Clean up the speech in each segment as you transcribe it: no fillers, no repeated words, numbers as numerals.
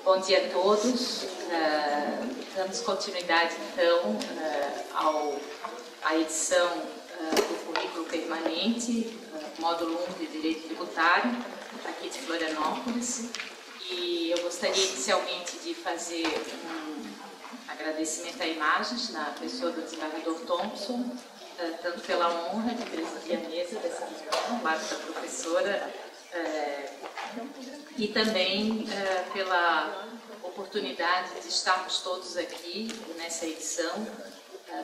Bom dia a todos. Damos continuidade, então, à edição do currículo permanente, módulo 1 de Direito Tributário, aqui de Florianópolis. E eu gostaria inicialmente de fazer um agradecimento a Imagens, na pessoa do desembargador Thompson, tanto pela honra de presidir a mesa dessa reunião, ao lado da professora, e também pela oportunidade de estarmos todos aqui nessa edição,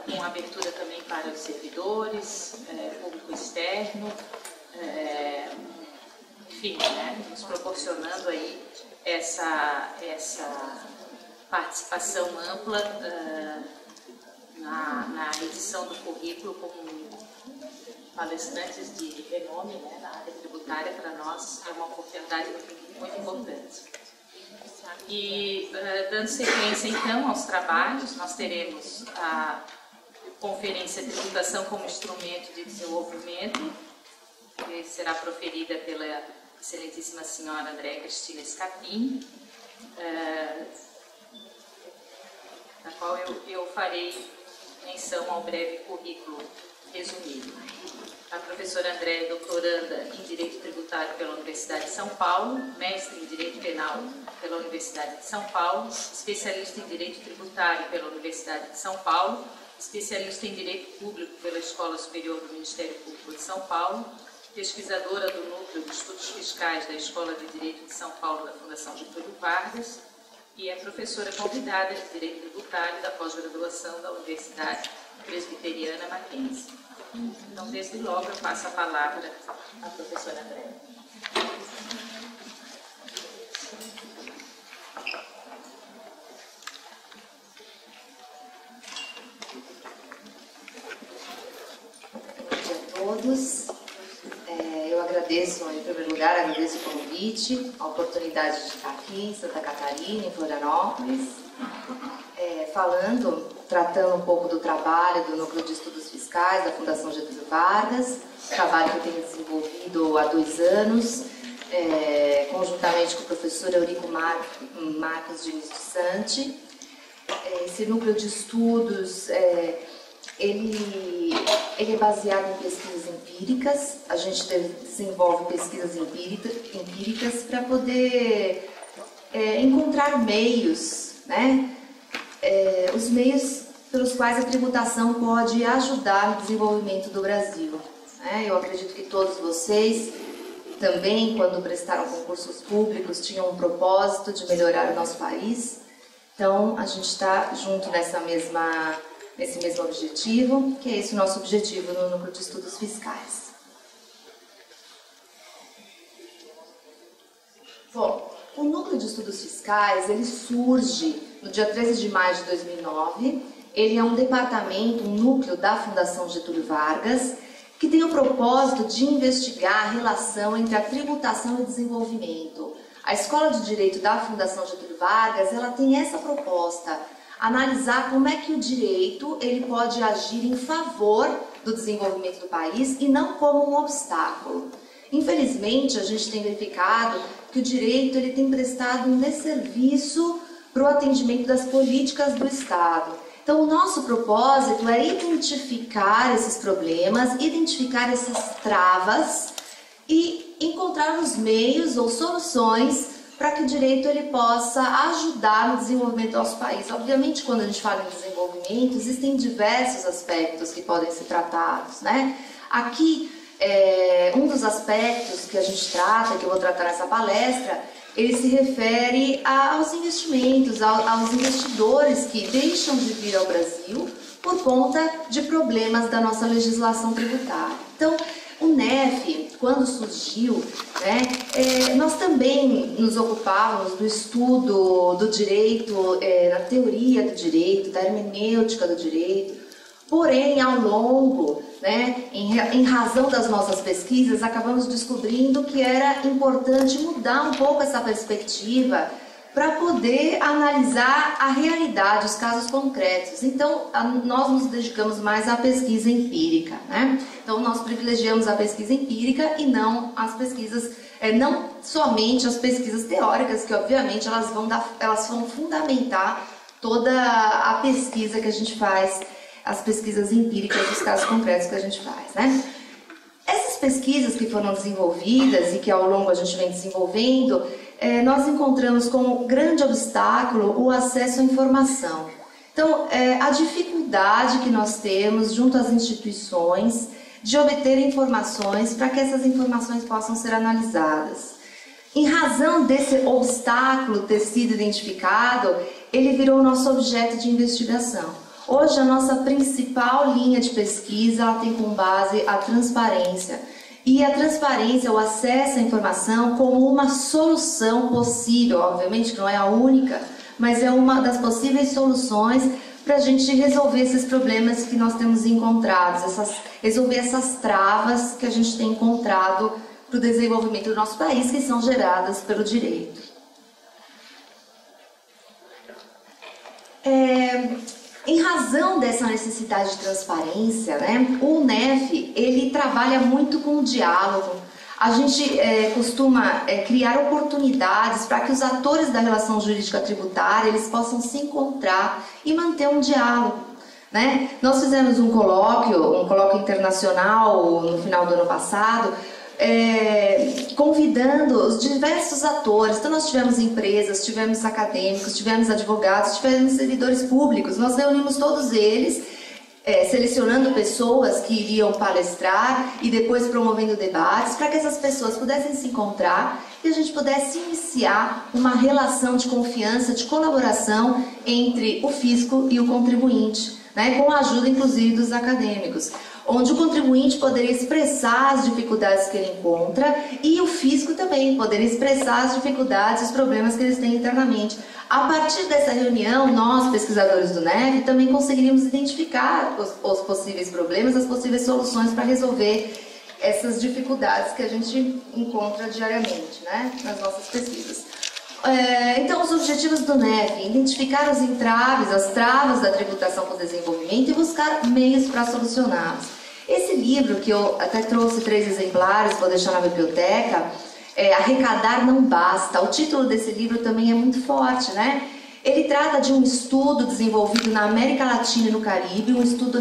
com abertura também para os servidores, público externo, enfim, nos proporcionando aí essa participação ampla na edição do currículo com palestrantes de renome na área tributária. Para nós é uma oportunidade muito importante. E dando sequência então aos trabalhos, nós teremos a conferência Tributação como Instrumento de Desenvolvimento, que será proferida pela excelentíssima senhora Andréa Cristina Scapin, na qual eu farei menção ao breve currículo resumido. A professora Andréa é doutoranda em Direito Tributário pela Universidade de São Paulo, mestre em Direito Penal pela Universidade de São Paulo, especialista em Direito Tributário pela Universidade de São Paulo, especialista em Direito Público pela Escola Superior do Ministério Público de São Paulo, pesquisadora do Núcleo de Estudos Fiscais da Escola de Direito de São Paulo da Fundação Getúlio Vargas e é professora convidada de Direito Tributário da pós-graduação da Universidade Presbiteriana Mackenzie. Então, desde logo, eu passo a palavra à professora Andréa. Bom dia a todos. Eu agradeço, em primeiro lugar, agradeço o convite, a oportunidade de estar aqui em Santa Catarina, em Florianópolis, tratando um pouco do trabalho do Núcleo de Estudos Fiscais da Fundação Getúlio Vargas, trabalho que eu tenho desenvolvido há 2 anos, conjuntamente com o professor Eurico Marcos Diniz de Santi. Esse núcleo de estudos, ele é baseado em pesquisas empíricas. A gente desenvolve pesquisas empíricas para poder encontrar meios, os meios pelos quais a tributação pode ajudar no desenvolvimento do Brasil. Eu acredito que todos vocês também, quando prestaram concursos públicos, tinham um propósito de melhorar o nosso país. Então, a gente está junto nesse mesmo objetivo, que é esse o nosso objetivo no Núcleo de Estudos Fiscais. Bom, o Núcleo de Estudos Fiscais, ele surge no dia 13 de maio de 2009. Ele é um departamento, um núcleo da Fundação Getúlio Vargas, que tem o propósito de investigar a relação entre a tributação e o desenvolvimento. A Escola de Direito da Fundação Getúlio Vargas, ela tem essa proposta, analisar como é que o direito ele pode agir em favor do desenvolvimento do país e não como um obstáculo. Infelizmente, a gente tem verificado que o direito ele tem prestado um desserviço para o atendimento das políticas do Estado. Então, o nosso propósito é identificar esses problemas, identificar essas travas e encontrar os meios ou soluções para que o direito ele possa ajudar no desenvolvimento do nosso país. Obviamente, quando a gente fala em desenvolvimento, existem diversos aspectos que podem ser tratados, Aqui, um dos aspectos que a gente trata, que eu vou tratar nessa palestra, ele se refere aos investimentos, aos investidores que deixam de vir ao Brasil por conta de problemas da nossa legislação tributária. Então, o NEF, quando surgiu, nós também nos ocupávamos do estudo do direito, da teoria do direito, da hermenêutica do direito. Porém, ao longo, em razão das nossas pesquisas, acabamos descobrindo que era importante mudar um pouco essa perspectiva para poder analisar a realidade, os casos concretos. Então, nós nos dedicamos mais à pesquisa empírica, Então, nós privilegiamos a pesquisa empírica e não as pesquisas não somente as pesquisas teóricas, que obviamente elas vão fundamentar toda a pesquisa que a gente faz, as pesquisas empíricas dos casos concretos que a gente faz, né? Essas pesquisas que foram desenvolvidas e que ao longo a gente vem desenvolvendo, nós encontramos como grande obstáculo o acesso à informação. Então, a dificuldade que nós temos junto às instituições de obter informações para que essas informações possam ser analisadas. Em razão desse obstáculo ter sido identificado, ele virou nosso objeto de investigação. Hoje, a nossa principal linha de pesquisa ela tem como base a transparência. E a transparência, o acesso à informação como uma solução possível, obviamente que não é a única, mas é uma das possíveis soluções para a gente resolver esses problemas que nós temos encontrado, resolver essas travas que a gente tem encontrado para o desenvolvimento do nosso país, que são geradas pelo direito. Em razão dessa necessidade de transparência, né, o UNEF ele trabalha muito com o diálogo. A gente costuma criar oportunidades para que os atores da relação jurídica tributária eles possam se encontrar e manter um diálogo, né? Nós fizemos um colóquio internacional no final do ano passado, convidando os diversos atores. Então nós tivemos empresas, tivemos acadêmicos, tivemos advogados, tivemos servidores públicos. Nós reunimos todos eles, selecionando pessoas que iriam palestrar e depois promovendo debates para que essas pessoas pudessem se encontrar e a gente pudesse iniciar uma relação de confiança, de colaboração entre o fisco e o contribuinte, né, com a ajuda inclusive dos acadêmicos, onde o contribuinte poderia expressar as dificuldades que ele encontra e o fisco também poderia expressar as dificuldades e os problemas que eles têm internamente. A partir dessa reunião, nós, pesquisadores do UNEF, também conseguiríamos identificar os possíveis problemas, as possíveis soluções para resolver essas dificuldades que a gente encontra diariamente, né, nas nossas pesquisas. Então, os objetivos do UNEF: identificar os entraves, as travas da tributação para o desenvolvimento e buscar meios para solucioná-los. Esse livro, que eu até trouxe 3 exemplares, vou deixar na biblioteca, Arrecadar Não Basta. O título desse livro também é muito forte, né? Ele trata de um estudo desenvolvido na América Latina e no Caribe, um estudo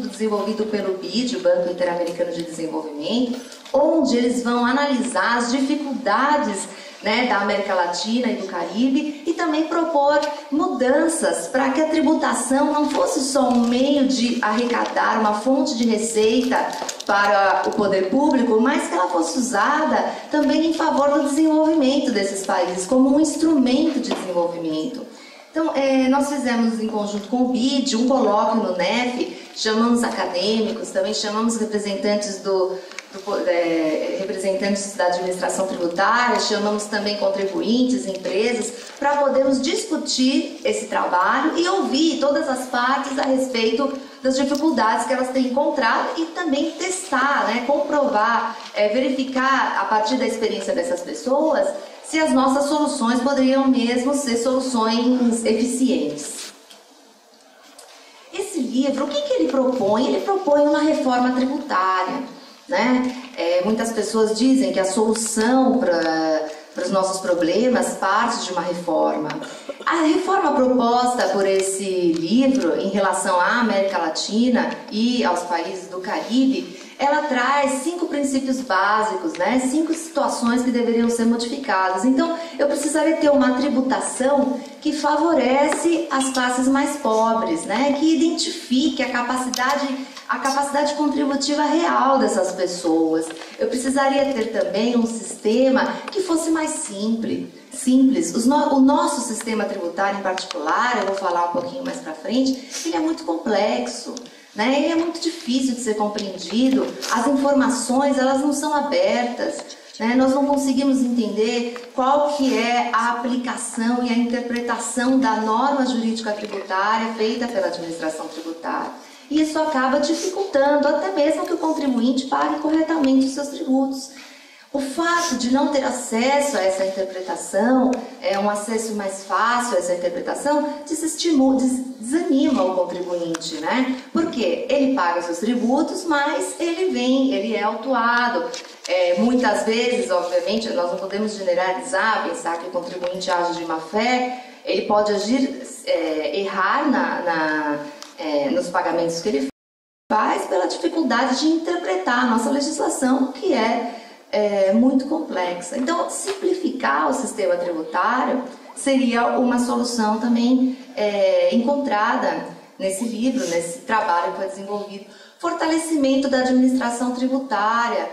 desenvolvido pelo BID, o Banco Interamericano de Desenvolvimento, onde eles vão analisar as dificuldades, né, da América Latina e do Caribe e também propor mudanças para que a tributação não fosse só um meio de arrecadar, uma fonte de receita para o poder público, mas que ela fosse usada também em favor do desenvolvimento desses países, como um instrumento de desenvolvimento. Então, nós fizemos em conjunto com o BID um colóquio no UNEF, chamamos acadêmicos, também chamamos representantes representantes da administração tributária, chamamos também contribuintes, empresas, para podermos discutir esse trabalho e ouvir todas as partes a respeito das dificuldades que elas têm encontrado e também testar, né, comprovar, verificar a partir da experiência dessas pessoas se as nossas soluções poderiam mesmo ser soluções eficientes. Esse livro, o que ele propõe? Ele propõe uma reforma tributária, né? Muitas pessoas dizem que a solução para os nossos problemas parte de uma reforma. A reforma proposta por esse livro em relação à América Latina e aos países do Caribe, ela traz 5 princípios básicos, né? 5 situações que deveriam ser modificadas. Então, eu precisaria ter uma tributação que favorece as classes mais pobres, né? Que identifique a capacidade contributiva real dessas pessoas. Eu precisaria ter também um sistema que fosse mais simples. O nosso sistema tributário em particular, eu vou falar um pouquinho mais para frente, ele é muito complexo, né? Ele é muito difícil de ser compreendido, as informações elas não são abertas, né? Nós não conseguimos entender qual que é a aplicação e a interpretação da norma jurídica tributária feita pela administração tributária. E isso acaba dificultando até mesmo que o contribuinte pague corretamente os seus tributos. O fato de não ter acesso a essa interpretação, um acesso mais fácil a essa interpretação, desanima o contribuinte, né? Porque ele paga seus tributos, mas ele é autuado. Muitas vezes, obviamente, nós não podemos generalizar, pensar que o contribuinte age de má fé, ele pode errar nos pagamentos que ele faz pela dificuldade de interpretar a nossa legislação, que é muito complexa. Então, simplificar o sistema tributário seria uma solução também encontrada nesse livro, nesse trabalho que foi desenvolvido. Fortalecimento da administração tributária.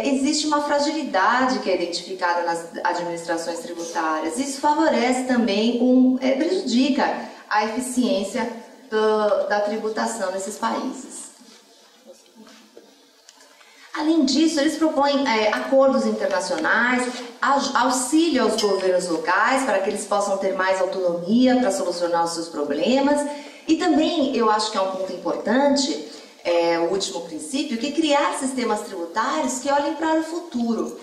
Existe uma fragilidade que é identificada nas administrações tributárias. Isso favorece também, prejudica a eficiência da tributação nesses países. Além disso, eles propõem acordos internacionais, auxílio aos governos locais para que eles possam ter mais autonomia para solucionar os seus problemas. E também, eu acho que é um ponto importante, o último princípio, que é criar sistemas tributários que olhem para o futuro.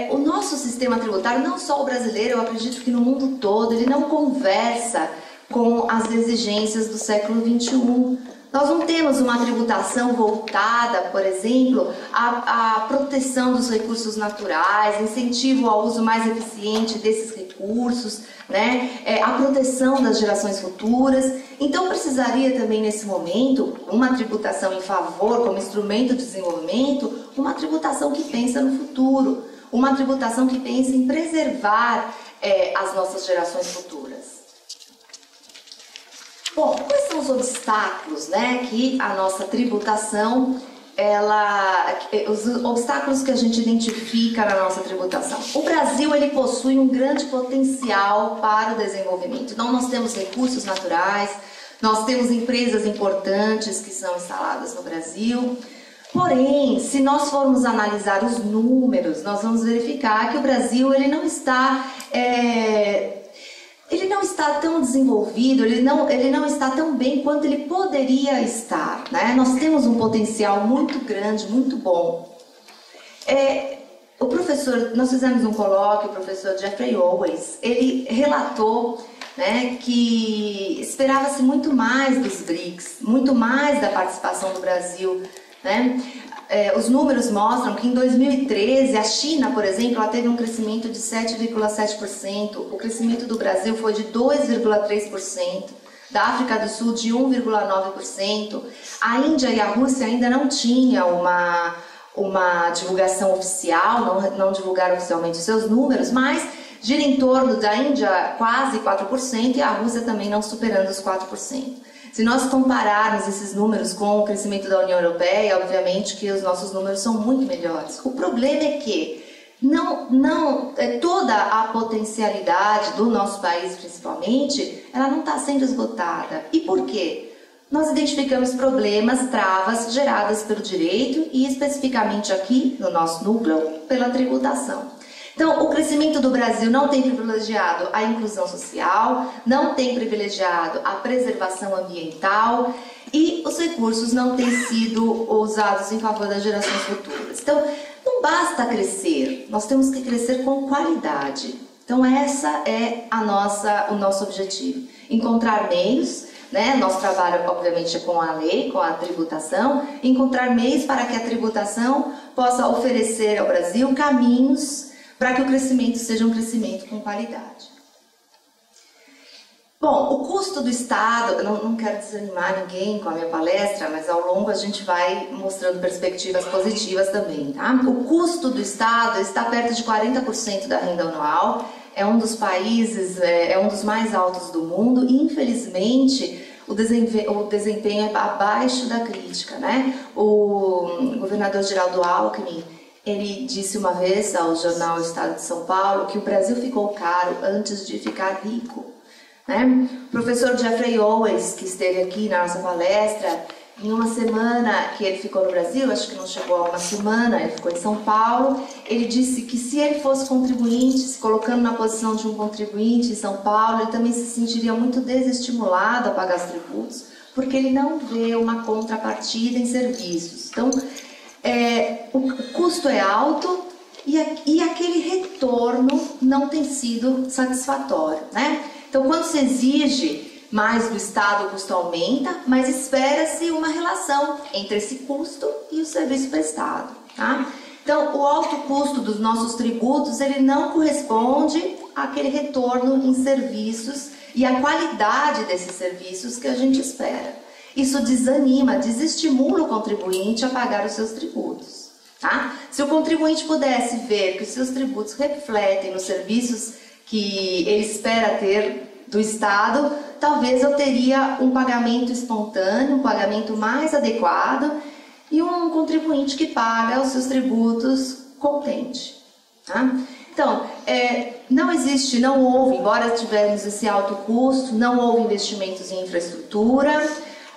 O nosso sistema tributário, não só o brasileiro, eu acredito que no mundo todo, ele não conversa com as exigências do século XXI. Nós não temos uma tributação voltada, por exemplo, à proteção dos recursos naturais, incentivo ao uso mais eficiente desses recursos, né? A proteção das gerações futuras. Então, precisaria também, nesse momento, uma tributação em favor, como instrumento de desenvolvimento, uma tributação que pensa no futuro, uma tributação que pensa em preservar as nossas gerações futuras. Bom, quais são os obstáculos, né, que a nossa tributação, os obstáculos que a gente identifica na nossa tributação? O Brasil, ele possui um grande potencial para o desenvolvimento. Então, nós temos recursos naturais, nós temos empresas importantes que são instaladas no Brasil. Porém, se nós formos analisar os números, nós vamos verificar que o Brasil, ele não está tão desenvolvido, ele não está tão bem quanto ele poderia estar, né? Nós temos um potencial muito grande, muito bom. Nós fizemos um colóquio, o professor Jeffrey Owens, ele relatou, né, que esperava-se muito mais dos BRICS, muito mais da participação do Brasil, né? Os números mostram que em 2013 a China, por exemplo, ela teve um crescimento de 7,7%, o crescimento do Brasil foi de 2,3%, da África do Sul de 1,9%, a Índia e a Rússia ainda não tinham uma divulgação oficial, não divulgaram oficialmente os seus números, mas gira em torno da Índia quase 4% e a Rússia também não superando os 4%. Se nós compararmos esses números com o crescimento da União Europeia, obviamente que os nossos números são muito melhores. O problema é que toda a potencialidade do nosso país, principalmente, ela não está sendo esgotada. E por quê? Nós identificamos problemas, travas geradas pelo direito e especificamente aqui, no nosso núcleo, pela tributação. Então, o crescimento do Brasil não tem privilegiado a inclusão social, não tem privilegiado a preservação ambiental e os recursos não têm sido usados em favor das gerações futuras. Então, não basta crescer, nós temos que crescer com qualidade. Então, essa é o nosso objetivo. Encontrar meios, né? Nosso trabalho, obviamente, é com a lei, com a tributação, encontrar meios para que a tributação possa oferecer ao Brasil caminhos para que o crescimento seja um crescimento com qualidade. Bom, o custo do Estado, eu não quero desanimar ninguém com a minha palestra, mas ao longo a gente vai mostrando perspectivas positivas também, tá? O custo do Estado está perto de 40% da renda anual, é um dos países, é um dos mais altos do mundo e, infelizmente, o desempenho é abaixo da crítica, né? O governador Geraldo Alckmin, ele disse uma vez ao jornal Estado de São Paulo que o Brasil ficou caro antes de ficar rico, né? O professor Jeffrey Owens, que esteve aqui na nossa palestra, em uma semana que ele ficou no Brasil, acho que não chegou a uma semana, ele ficou em São Paulo, ele disse que se ele fosse contribuinte, se colocando na posição de um contribuinte em São Paulo, ele também se sentiria muito desestimulado a pagar os tributos, porque ele não vê uma contrapartida em serviços. Então, o custo é alto e aquele retorno não tem sido satisfatório, né? Então, quando se exige mais do Estado, o custo aumenta, mas espera-se uma relação entre esse custo e o serviço prestado, tá? Então, o alto custo dos nossos tributos, ele não corresponde àquele retorno em serviços e à qualidade desses serviços que a gente espera. Isso desanima, desestimula o contribuinte a pagar os seus tributos, tá? Se o contribuinte pudesse ver que os seus tributos refletem nos serviços que ele espera ter do Estado, talvez eu teria um pagamento espontâneo, um pagamento mais adequado e um contribuinte que paga os seus tributos contente, tá? Então, não houve, embora tivermos esse alto custo, não houve investimentos em infraestrutura,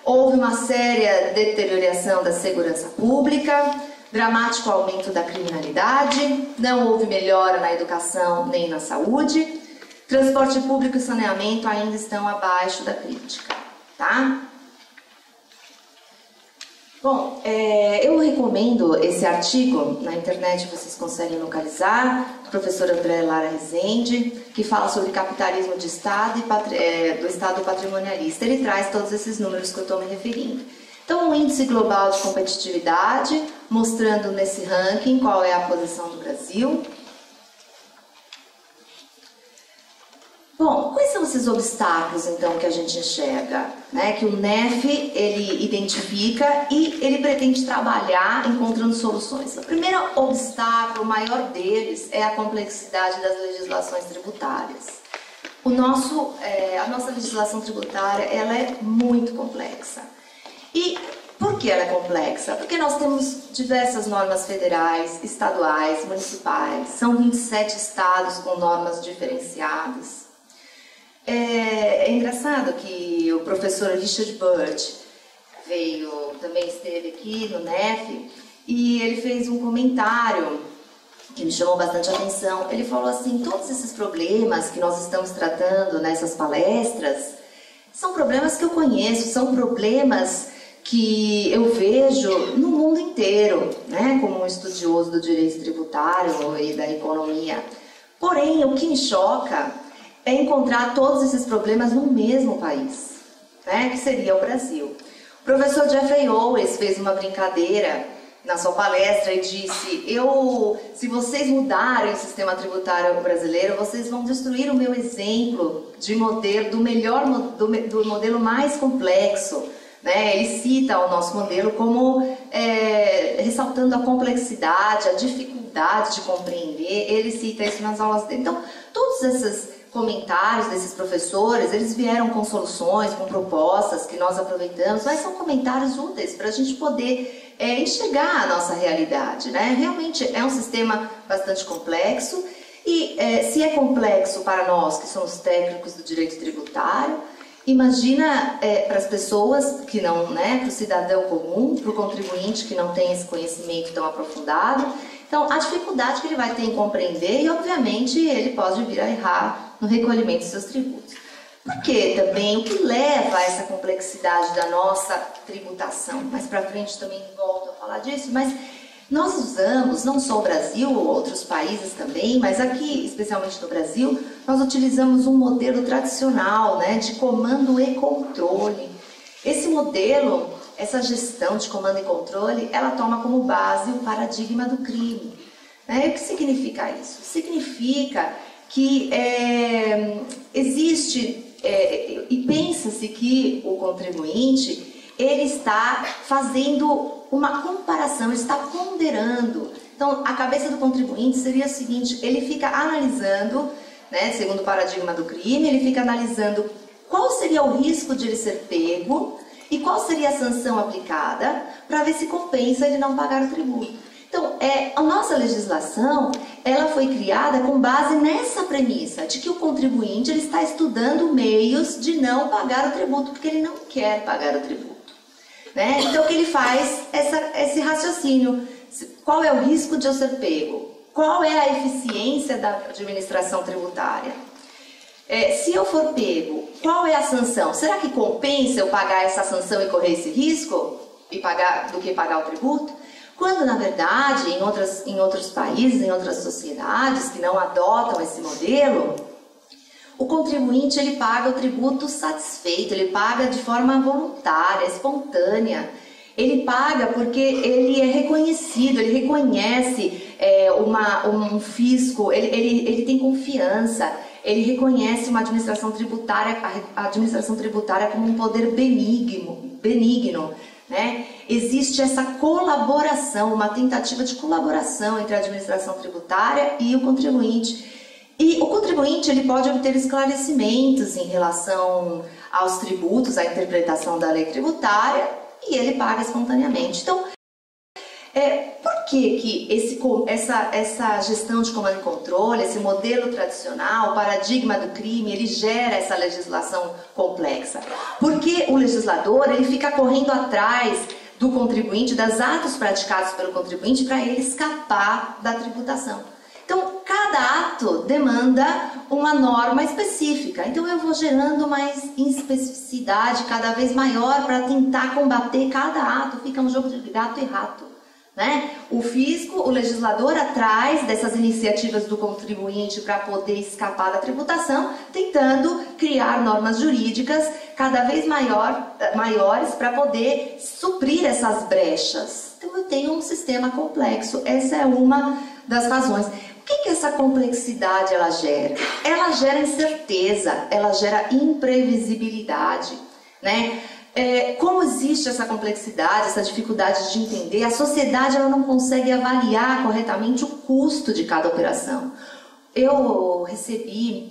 houve uma séria deterioração da segurança pública, dramático aumento da criminalidade, não houve melhora na educação nem na saúde, transporte público e saneamento ainda estão abaixo da crítica, tá? Bom, eu recomendo esse artigo, na internet vocês conseguem localizar, do professor André Lara Rezende, que fala sobre capitalismo de Estado e do Estado patrimonialista. Ele traz todos esses números que eu estou me referindo. Então, o índice global de competitividade, mostrando nesse ranking qual é a posição do Brasil. Bom, quais são esses obstáculos, então, que a gente enxerga, né? Que o NEF, ele identifica e ele pretende trabalhar encontrando soluções. O primeiro obstáculo, o maior deles, é a complexidade das legislações tributárias. A nossa legislação tributária, ela é muito complexa. E por que ela é complexa? Porque nós temos diversas normas federais, estaduais, municipais, são 27 estados com normas diferenciadas. É engraçado que o professor Richard Burt também esteve aqui no NEF, e ele fez um comentário que me chamou bastante atenção. Ele falou assim: todos esses problemas que nós estamos tratando nessas palestras são problemas que eu conheço, são problemas que eu vejo no mundo inteiro, né, como um estudioso do direito tributário e da economia. Porém, o que me choca é encontrar todos esses problemas no mesmo país, né, que seria o Brasil. O professor Jeffrey Owens fez uma brincadeira na sua palestra e disse: se vocês mudarem o sistema tributário brasileiro, vocês vão destruir o meu exemplo de modelo, do modelo mais complexo. Né? Ele cita o nosso modelo como ressaltando a complexidade, a dificuldade de compreender. Ele cita isso nas aulas dele. Então, todos esses comentários desses professores, eles vieram com soluções, com propostas que nós aproveitamos, mas são comentários úteis para a gente poder enxergar a nossa realidade, né? Realmente é um sistema bastante complexo e se é complexo para nós que somos técnicos do direito tributário, imagina para as pessoas que não, né, para o cidadão comum, para o contribuinte que não tem esse conhecimento tão aprofundado. Então, a dificuldade que ele vai ter em compreender e, obviamente, ele pode vir a errar no recolhimento dos seus tributos. Porque também o que leva a essa complexidade da nossa tributação? Mais para frente também volto a falar disso, mas nós usamos, não só o Brasil, outros países também, mas aqui, especialmente no Brasil, nós utilizamos um modelo tradicional, né, de comando e controle. Esse modelo, essa gestão de comando e controle, ela toma como base o paradigma do crime. O que significa isso? Significa que existe e pensa-se que o contribuinte ele está fazendo uma comparação, ele está ponderando. Então, a cabeça do contribuinte seria a seguinte: ele fica analisando, né, segundo o paradigma do crime, ele fica analisando qual seria o risco de ele ser pego e qual seria a sanção aplicada para ver se compensa ele não pagar o tributo. Então, a nossa legislação, ela foi criada com base nessa premissa, de que o contribuinte ele está estudando meios de não pagar o tributo, porque ele não quer pagar o tributo. Né? Então, o que ele faz? Esse raciocínio. Qual é o risco de eu ser pego? Qual é a eficiência da administração tributária? Se eu for pego, qual é a sanção? Será que compensa eu pagar essa sanção e correr esse risco do que pagar o tributo? Quando, na verdade, em outros países, em outras sociedades que não adotam esse modelo, o contribuinte ele paga o tributo satisfeito, ele paga de forma voluntária, espontânea. Ele paga porque ele é reconhecido, ele reconhece um fisco, ele tem confiança, ele reconhece uma administração tributária, a administração tributária como um poder benigno, né? Existe essa colaboração, uma tentativa de colaboração entre a administração tributária e o contribuinte. E o contribuinte ele pode obter esclarecimentos em relação aos tributos, à interpretação da lei tributária, e ele paga espontaneamente. Então, por que essa gestão de comando e controle, esse modelo tradicional, o paradigma do crime, ele gera essa legislação complexa? Porque o legislador ele fica correndo atrás do contribuinte, dos atos praticados pelo contribuinte, para ele escapar da tributação. Então, cada ato demanda uma norma específica. Então, eu vou gerando mais especificidade cada vez maior para tentar combater cada ato. Fica um jogo de gato e rato, né? O fisco, o legislador, atrás dessas iniciativas do contribuinte para poder escapar da tributação, tentando criar normas jurídicas cada vez maiores para poder suprir essas brechas. Então, eu tenho um sistema complexo. Essa é uma das razões. O que essa complexidade ela gera? Ela gera incerteza, ela gera imprevisibilidade, né? Como existe essa complexidade, essa dificuldade de entender, a sociedade ela não consegue avaliar corretamente o custo de cada operação. Eu recebi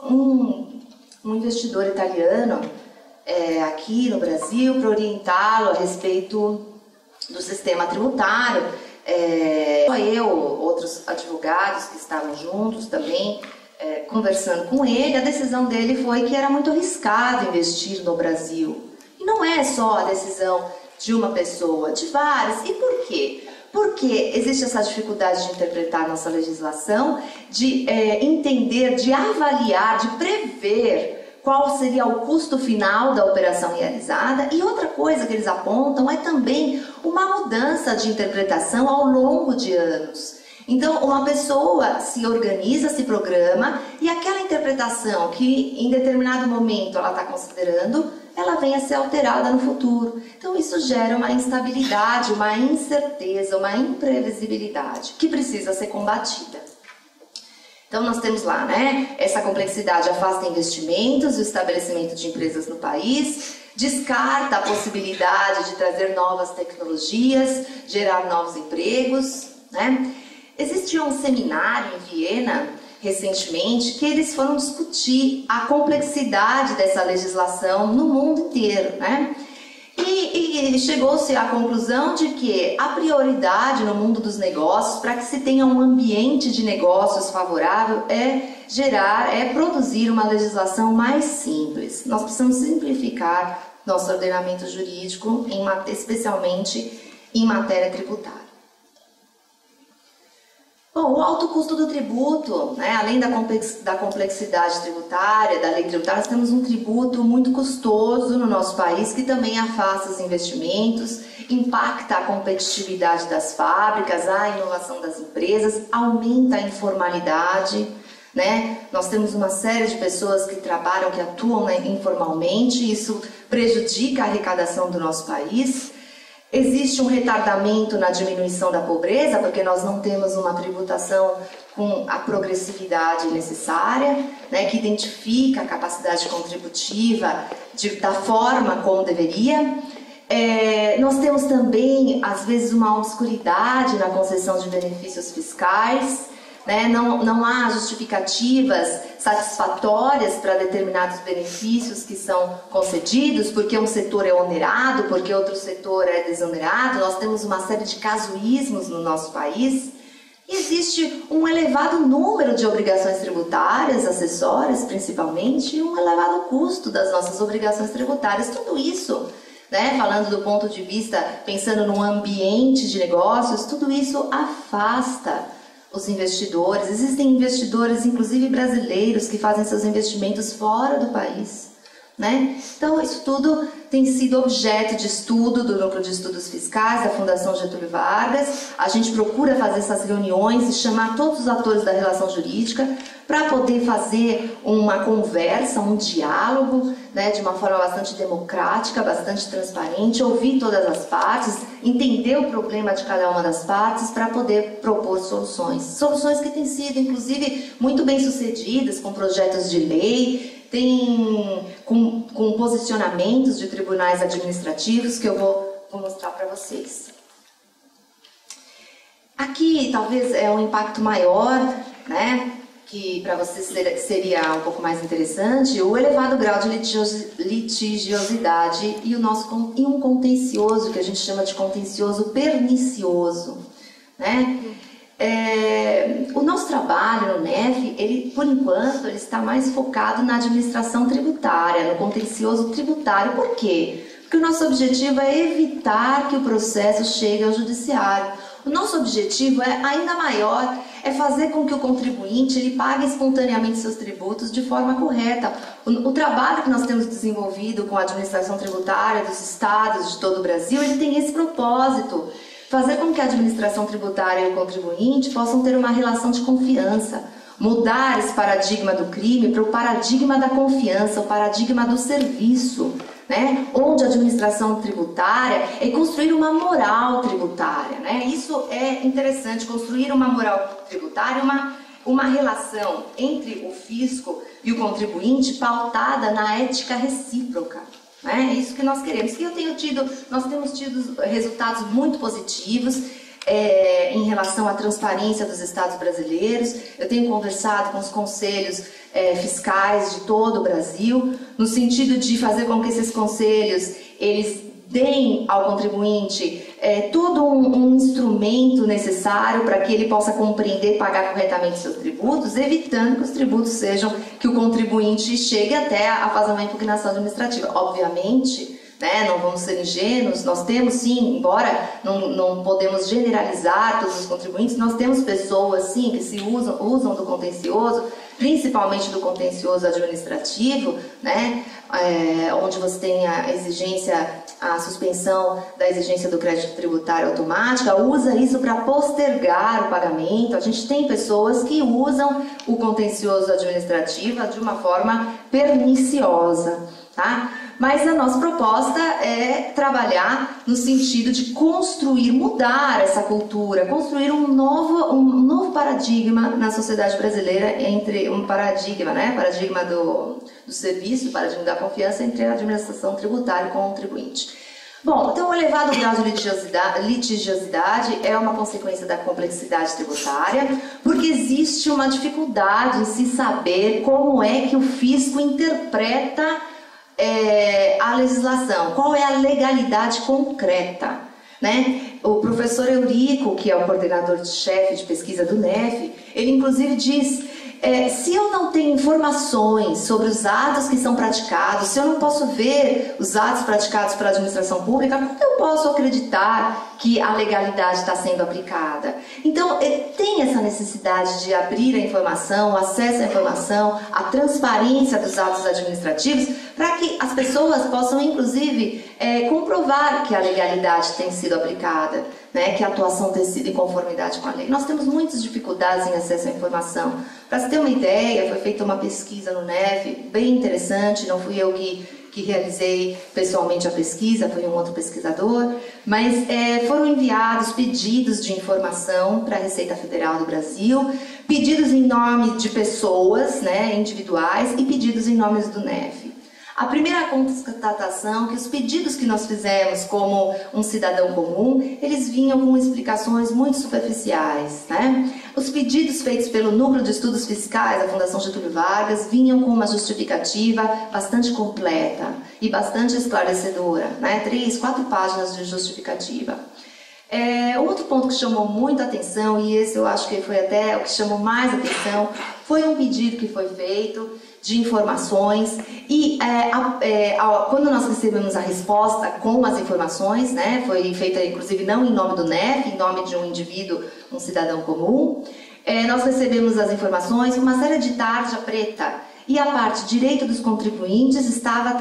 um investidor italiano aqui no Brasil para orientá-lo a respeito do sistema tributário. Só eu, outros advogados que estavam juntos também, conversando com ele, a decisão dele foi que era muito arriscado investir no Brasil. E não é só a decisão de uma pessoa, de várias. E por quê? Porque existe essa dificuldade de interpretar a nossa legislação, de entender, de avaliar, de prever qual seria o custo final da operação realizada. E outra coisa que eles apontam é também uma mudança de interpretação ao longo de anos. Então, uma pessoa se organiza, se programa, e aquela interpretação que em determinado momento ela está considerando, ela vem a ser alterada no futuro. Então, isso gera uma instabilidade, uma incerteza, uma imprevisibilidade que precisa ser combatida. Então, nós temos lá, né, essa complexidade afasta investimentos, o estabelecimento de empresas no país, descarta a possibilidade de trazer novas tecnologias, gerar novos empregos, né? Existia um seminário em Viena, recentemente, que eles foram discutir a complexidade dessa legislação no mundo inteiro, né? E chegou-se à conclusão de que a prioridade no mundo dos negócios, para que se tenha um ambiente de negócios favorável, é produzir uma legislação mais simples. Nós precisamos simplificar nosso ordenamento jurídico, especialmente em matéria tributária. Bom, o alto custo do tributo, né? Além da complexidade tributária, da lei tributária, nós temos um tributo muito custoso no nosso país, que também afasta os investimentos, impacta a competitividade das fábricas, a inovação das empresas, aumenta a informalidade, né? Nós temos uma série de pessoas que trabalham, que atuam, né, informalmente, isso prejudica a arrecadação do nosso país. Existe um retardamento na diminuição da pobreza, porque nós não temos uma tributação com a progressividade necessária, né, que identifica a capacidade contributiva da forma como deveria. Nós temos também, às vezes, uma obscuridade na concessão de benefícios fiscais, né? Não há justificativas satisfatórias para determinados benefícios que são concedidos, porque um setor é onerado, porque outro setor é desonerado. Nós temos uma série de casuísmos no nosso país. E existe um elevado número de obrigações tributárias, acessórias principalmente, e um elevado custo das nossas obrigações tributárias. Tudo isso, né, falando do ponto de vista, pensando num ambiente de negócios, tudo isso afasta os investidores. Existem investidores, inclusive brasileiros, que fazem seus investimentos fora do país, né? Então, isso tudo tem sido objeto de estudo do Núcleo de Estudos Fiscais da Fundação Getúlio Vargas. A gente procura fazer essas reuniões e chamar todos os atores da relação jurídica para poder fazer uma conversa, um diálogo, né, de uma forma bastante democrática, bastante transparente, ouvir todas as partes, entender o problema de cada uma das partes para poder propor soluções. Soluções que têm sido, inclusive, muito bem sucedidas, com projetos de lei, com posicionamentos de tribunais administrativos que eu vou mostrar para vocês. Aqui, talvez, é um impacto maior, né? Que para vocês seria um pouco mais interessante, o elevado grau de litigiosidade e um contencioso, que a gente chama de contencioso pernicioso, né? O nosso trabalho no NEF, ele, por enquanto, ele está mais focado na administração tributária, no contencioso tributário. Por quê? Porque o nosso objetivo é evitar que o processo chegue ao judiciário. O nosso objetivo é ainda maior, é fazer com que o contribuinte ele pague espontaneamente seus tributos de forma correta. O trabalho que nós temos desenvolvido com a administração tributária dos estados de todo o Brasil, ele tem esse propósito, fazer com que a administração tributária e o contribuinte possam ter uma relação de confiança, mudar esse paradigma do crime para o paradigma da confiança, o paradigma do serviço, né? Onde a administração tributária é construir uma moral tributária, né? Isso é interessante, construir uma moral tributária, uma relação entre o fisco e o contribuinte pautada na ética recíproca. É isso que nós queremos. Nós temos tido resultados muito positivos em relação à transparência dos estados brasileiros. Eu tenho conversado com os conselhos fiscais de todo o Brasil, no sentido de fazer com que esses conselhos eles deem ao contribuinte todo um instrumento necessário para que ele possa compreender e pagar corretamente seus tributos, evitando que os tributos sejam, que o contribuinte chegue até a fazer uma impugnação administrativa. Obviamente, né, não vamos ser ingênuos, nós temos sim, embora não podemos generalizar todos os contribuintes, nós temos pessoas sim que se usam do contencioso, principalmente do contencioso administrativo, né, onde você tem a suspensão da exigência do crédito tributário automática, usa isso para postergar o pagamento. A gente tem pessoas que usam o contencioso administrativo de uma forma perniciosa, tá? Mas a nossa proposta é trabalhar no sentido de construir, mudar essa cultura, construir um novo paradigma na sociedade brasileira, entre um paradigma, né? Paradigma do serviço, paradigma da confiança entre a administração tributária e o contribuinte. Bom, então o elevado grau de litigiosidade é uma consequência da complexidade tributária, porque existe uma dificuldade em se saber como é que o fisco interpreta a legislação, qual é a legalidade concreta, né? O professor Eurico, que é o coordenador-chefe de pesquisa do NEF, ele inclusive diz, se eu não tenho informações sobre os atos que são praticados, se eu não posso ver os atos praticados pela administração pública, como eu posso acreditar que a legalidade está sendo aplicada? Então, tem essa necessidade de abrir a informação, o acesso à informação, a transparência dos atos administrativos, para que as pessoas possam, inclusive, comprovar que a legalidade tem sido aplicada, né, que a atuação tem sido em conformidade com a lei. Nós temos muitas dificuldades em acesso à informação. Para você ter uma ideia, foi feita uma pesquisa no NEF, bem interessante, não fui eu que realizei pessoalmente a pesquisa, foi um outro pesquisador, mas foram enviados pedidos de informação para a Receita Federal do Brasil, pedidos em nome de pessoas, né, individuais, e pedidos em nome do NEF. A primeira constatação é que os pedidos que nós fizemos como um cidadão comum, eles vinham com explicações muito superficiais, né? Os pedidos feitos pelo Núcleo de Estudos Fiscais da Fundação Getúlio Vargas vinham com uma justificativa bastante completa e bastante esclarecedora, né? 3, 4 páginas de justificativa. Outro ponto que chamou muito a atenção, e esse eu acho que foi até o que chamou mais atenção, foi um pedido que foi feito de informações e quando nós recebemos a resposta com as informações, né, foi feita inclusive não em nome do NEF, em nome de um indivíduo, um cidadão comum, nós recebemos as informações com uma série de tarja preta e a parte direita dos contribuintes estava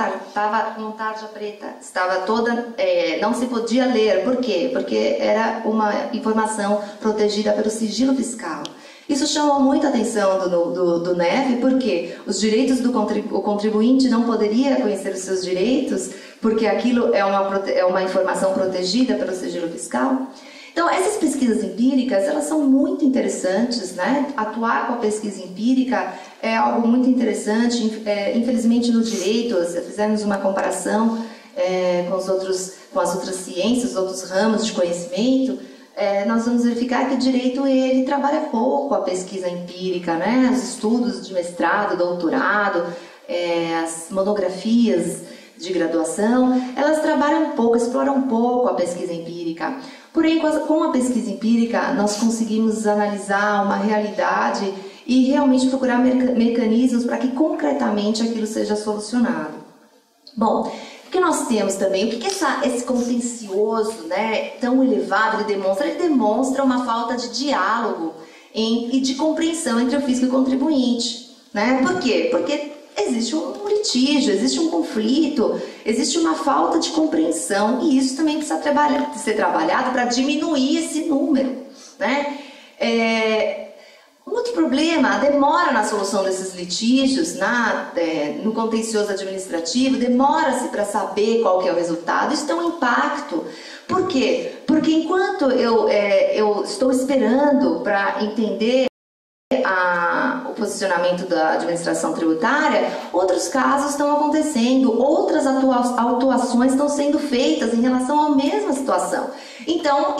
com tarja preta, estava toda, não se podia ler. Por quê? Porque era uma informação protegida pelo sigilo fiscal. Isso chamou muito a atenção do NEF, porque os direitos do contribuinte não poderia conhecer os seus direitos, porque aquilo é uma informação protegida pelo sigilo fiscal. Então, essas pesquisas empíricas, elas são muito interessantes, né? Atuar com a pesquisa empírica é algo muito interessante. Infelizmente, no direito, se fizermos uma comparação com as outras ciências, os outros ramos de conhecimento, nós vamos verificar que o direito, ele trabalha pouco a pesquisa empírica, né? Os estudos de mestrado, doutorado, as monografias de graduação, elas trabalham pouco, exploram pouco a pesquisa empírica. Porém, com a pesquisa empírica, nós conseguimos analisar uma realidade e realmente procurar mecanismos para que concretamente aquilo seja solucionado. Bom, o que nós temos também, o que esse contencioso, né, tão elevado ele demonstra? Ele demonstra uma falta de diálogo e de compreensão entre o fisco e o contribuinte. Né? Por quê? Porque existe um litígio, existe um conflito, existe uma falta de compreensão, e isso também precisa ser trabalhado para diminuir esse número. Né? Um outro problema, a demora na solução desses litígios, no contencioso administrativo, demora-se para saber qual que é o resultado. Isso tem um impacto. Por quê? Porque enquanto eu estou esperando para entender o posicionamento da administração tributária, outros casos estão acontecendo, outras autuações estão sendo feitas em relação à mesma situação. Então,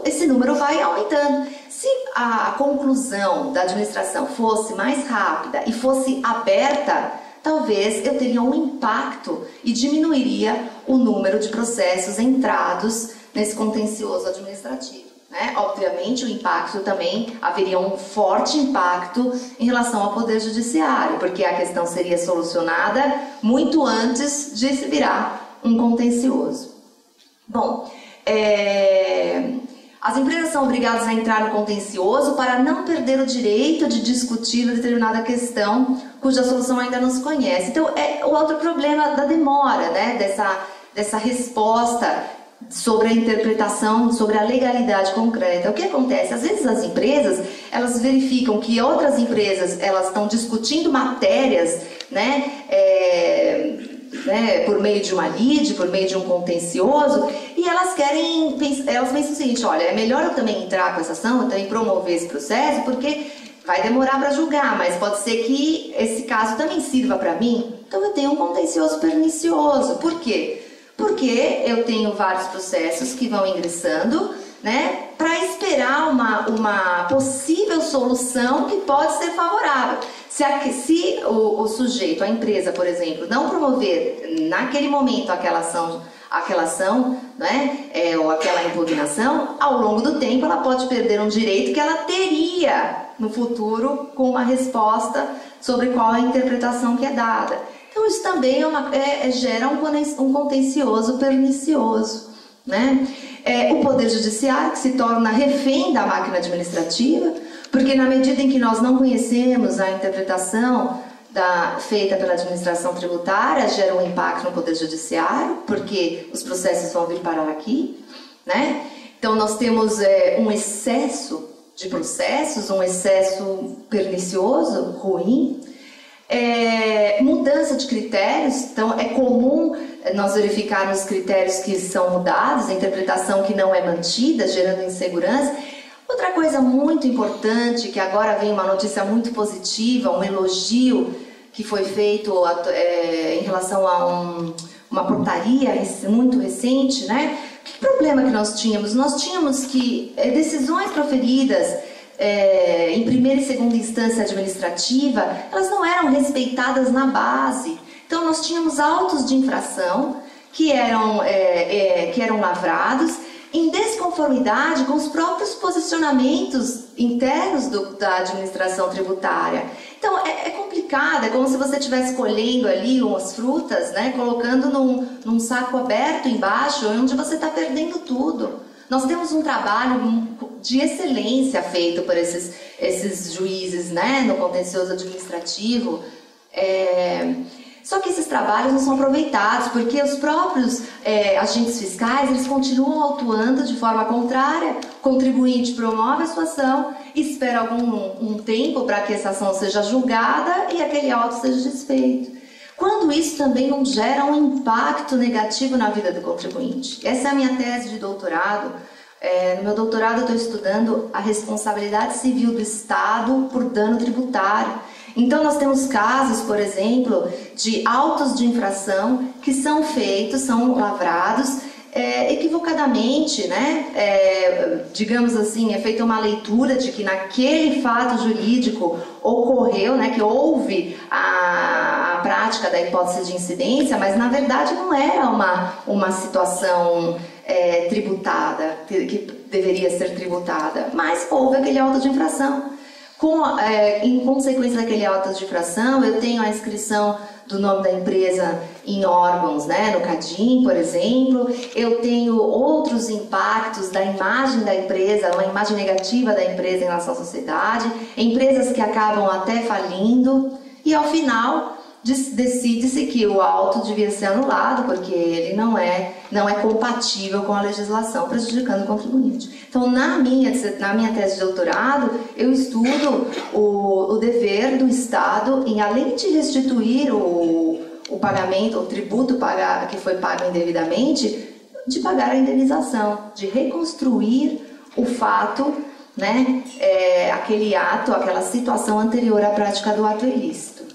esse número vai aumentando. Se a conclusão da administração fosse mais rápida e fosse aberta, talvez eu teria um impacto e diminuiria o número de processos entrados nesse contencioso administrativo. Né? Obviamente, o impacto também, haveria um forte impacto em relação ao Poder Judiciário, porque a questão seria solucionada muito antes de se virar um contencioso. Bom, as empresas são obrigadas a entrar no contencioso para não perder o direito de discutir determinada questão cuja solução ainda não se conhece. Então, o outro problema da demora, né? dessa resposta sobre a interpretação, sobre a legalidade concreta. O que acontece? Às vezes as empresas, elas verificam que outras empresas, elas estão discutindo matérias, por meio de uma lide, por meio de um contencioso, e elas pensam o seguinte: olha, é melhor eu também entrar com essa ação, eu também promover esse processo, porque vai demorar para julgar, mas pode ser que esse caso também sirva para mim. Então eu tenho um contencioso pernicioso. Por quê? Porque eu tenho vários processos que vão ingressando, né, para esperar uma possível solução que pode ser favorável. Se o sujeito, a empresa, por exemplo, não promover naquele momento aquela ação, né, ou aquela impugnação, ao longo do tempo ela pode perder um direito que ela teria no futuro com uma resposta sobre qual é a interpretação que é dada. Então isso também gera um contencioso pernicioso. Né? O Poder Judiciário, que se torna refém da máquina administrativa, porque na medida em que nós não conhecemos a interpretação feita pela administração tributária, gera um impacto no Poder Judiciário, porque os processos vão vir parar aqui. Né? Então nós temos um excesso de processos, um excesso pernicioso, ruim. Mudança de critérios, então é comum nós verificarmos critérios que são mudados, a interpretação que não é mantida, gerando insegurança. Outra coisa muito importante, que agora vem uma notícia muito positiva, um elogio que foi feito em relação a uma portaria muito recente, né? Que problema que nós tínhamos? Nós tínhamos que decisões proferidas em primeira e segunda instância administrativa, elas não eram respeitadas na base. Então nós tínhamos autos de infração que eram lavrados em desconformidade com os próprios posicionamentos internos da administração tributária. Então é complicado, é como se você estivesse colhendo ali umas frutas, né, colocando num saco aberto embaixo, onde você está perdendo tudo. Nós temos um trabalho de excelência feito por esses juízes, né, no contencioso administrativo, Só que esses trabalhos não são aproveitados, porque os próprios agentes fiscais, eles continuam autuando de forma contrária, o contribuinte promove a sua ação, espera um tempo para que essa ação seja julgada e aquele auto seja desfeito. Quando isso também não gera um impacto negativo na vida do contribuinte. Essa é a minha tese de doutorado. No meu doutorado eu estou estudando a responsabilidade civil do Estado por dano tributário. Então nós temos casos, por exemplo, de autos de infração que são feitos, são lavrados equivocadamente, né? Digamos assim, é feita uma leitura de que naquele fato jurídico ocorreu, né, que houve a prática da hipótese de incidência, mas na verdade não era uma situação tributada, que deveria ser tributada, mas houve aquele auto de infração. Em consequência daquele auto de infração, eu tenho a inscrição do nome da empresa em órgãos, né, no CADIM, por exemplo. Eu tenho outros impactos da imagem da empresa, uma imagem negativa da empresa em relação à sociedade, empresas que acabam até falindo, e ao final decide-se que o auto devia ser anulado porque ele não é compatível com a legislação, prejudicando o contribuinte. Então, na minha tese de doutorado, eu estudo o dever do Estado em, além de restituir o pagamento, o tributo que foi pago indevidamente, de pagar a indenização, de reconstruir o fato, né, aquele ato, aquela situação anterior à prática do ato ilícito.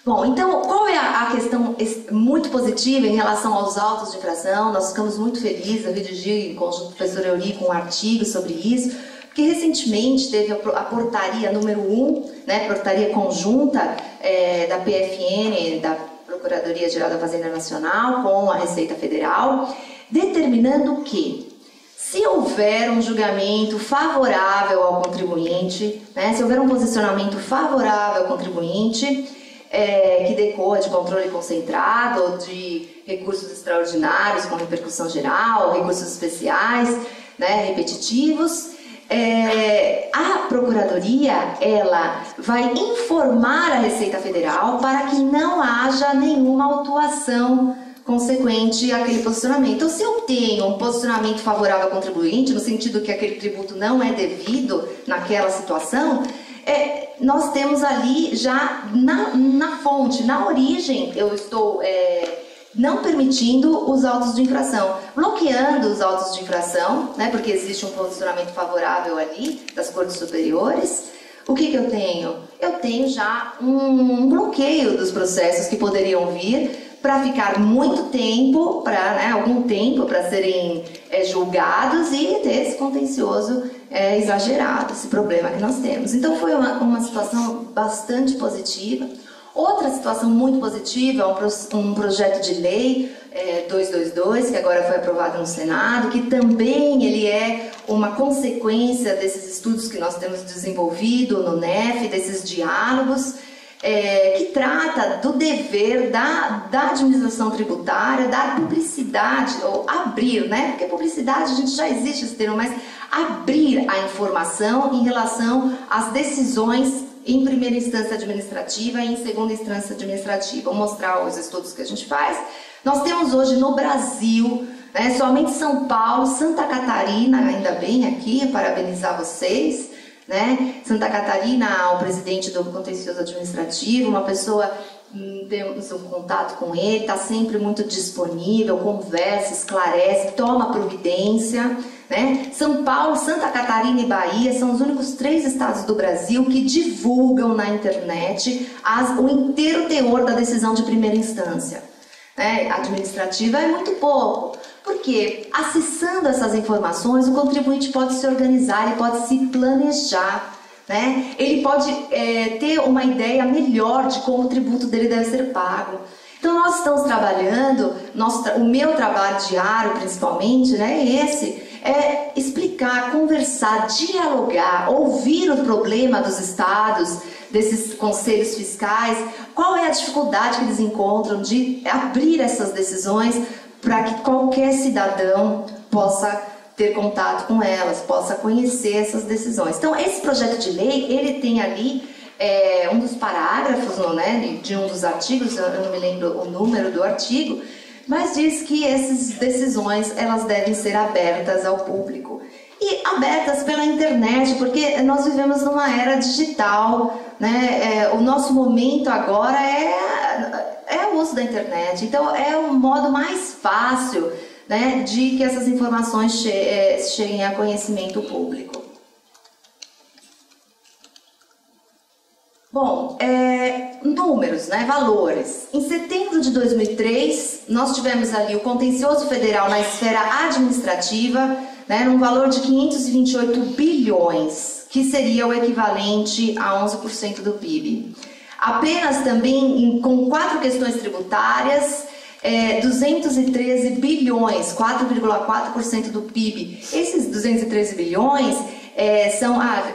Bom, então, qual é a questão muito positiva em relação aos autos de infração? Nós ficamos muito felizes, eu redigi em conjunto com o professor Eurico um artigo sobre isso, porque recentemente teve a portaria número 1, né, portaria conjunta da PFN, da Procuradoria-Geral da Fazenda Nacional, com a Receita Federal, determinando que, se houver um julgamento favorável ao contribuinte, né, se houver um posicionamento favorável ao contribuinte, que decorra de controle concentrado ou de recursos extraordinários com repercussão geral, recursos especiais, né, repetitivos, a Procuradoria ela vai informar a Receita Federal para que não haja nenhuma autuação consequente àquele posicionamento. Então, se eu tenho um posicionamento favorável ao contribuinte, no sentido que aquele tributo não é devido naquela situação, nós temos ali já na fonte, na origem, eu estou não permitindo os autos de infração, bloqueando os autos de infração, né, porque existe um posicionamento favorável ali das cortes superiores. O que eu tenho? Eu tenho já um bloqueio dos processos que poderiam vir para ficar muito tempo, algum tempo para serem julgados e ter esse contencioso exagerado, esse problema que nós temos. Então foi uma situação bastante positiva. Outra situação muito positiva é um projeto de lei 222, que agora foi aprovado no Senado, que também ele é uma consequência desses estudos que nós temos desenvolvido no NEF, desses diálogos, que trata do dever da administração tributária, dar publicidade, ou abrir, né? Porque publicidade, a gente já existe esse termo, mas abrir a informação em relação às decisões em primeira instância administrativa e em segunda instância administrativa. Vou mostrar os estudos que a gente faz. Nós temos hoje no Brasil, né, somente São Paulo, Santa Catarina, ainda bem aqui, parabenizar vocês, né? Santa Catarina, o presidente do contencioso administrativo, uma pessoa, temos um contato com ele, está sempre muito disponível, conversa, esclarece, toma providência, né? São Paulo, Santa Catarina e Bahia são os únicos 3 estados do Brasil que divulgam na internet o inteiro teor da decisão de primeira instância, né? Administrativa é muito pouco. Porque, acessando essas informações, o contribuinte pode se organizar, ele pode se planejar, né? Ele pode ter uma ideia melhor de como o tributo dele deve ser pago. Então, nós estamos trabalhando, o meu trabalho diário, principalmente, né, é explicar, conversar, dialogar, ouvir o problema dos estados, desses conselhos fiscais, qual é a dificuldade que eles encontram de abrir essas decisões para que qualquer cidadão possa ter contato com elas, possa conhecer essas decisões. Então, esse projeto de lei, ele tem ali um dos parágrafos parágrafos de um dos artigos, eu não me lembro o número do artigo, mas diz que essas decisões elas devem ser abertas ao público. E abertas pela internet, porque nós vivemos numa era digital, né? O nosso momento agora é o uso da internet. Então, é o modo mais fácil, né, de que essas informações cheguem a conhecimento público. Bom, números, né, valores. Em setembro de 2003, nós tivemos ali o contencioso federal na esfera administrativa, né, num valor de 528 bilhões, que seria o equivalente a 11% do PIB. Apenas também com 4 questões tributárias, 213 bilhões, 4,4% do PIB. Esses 213 bilhões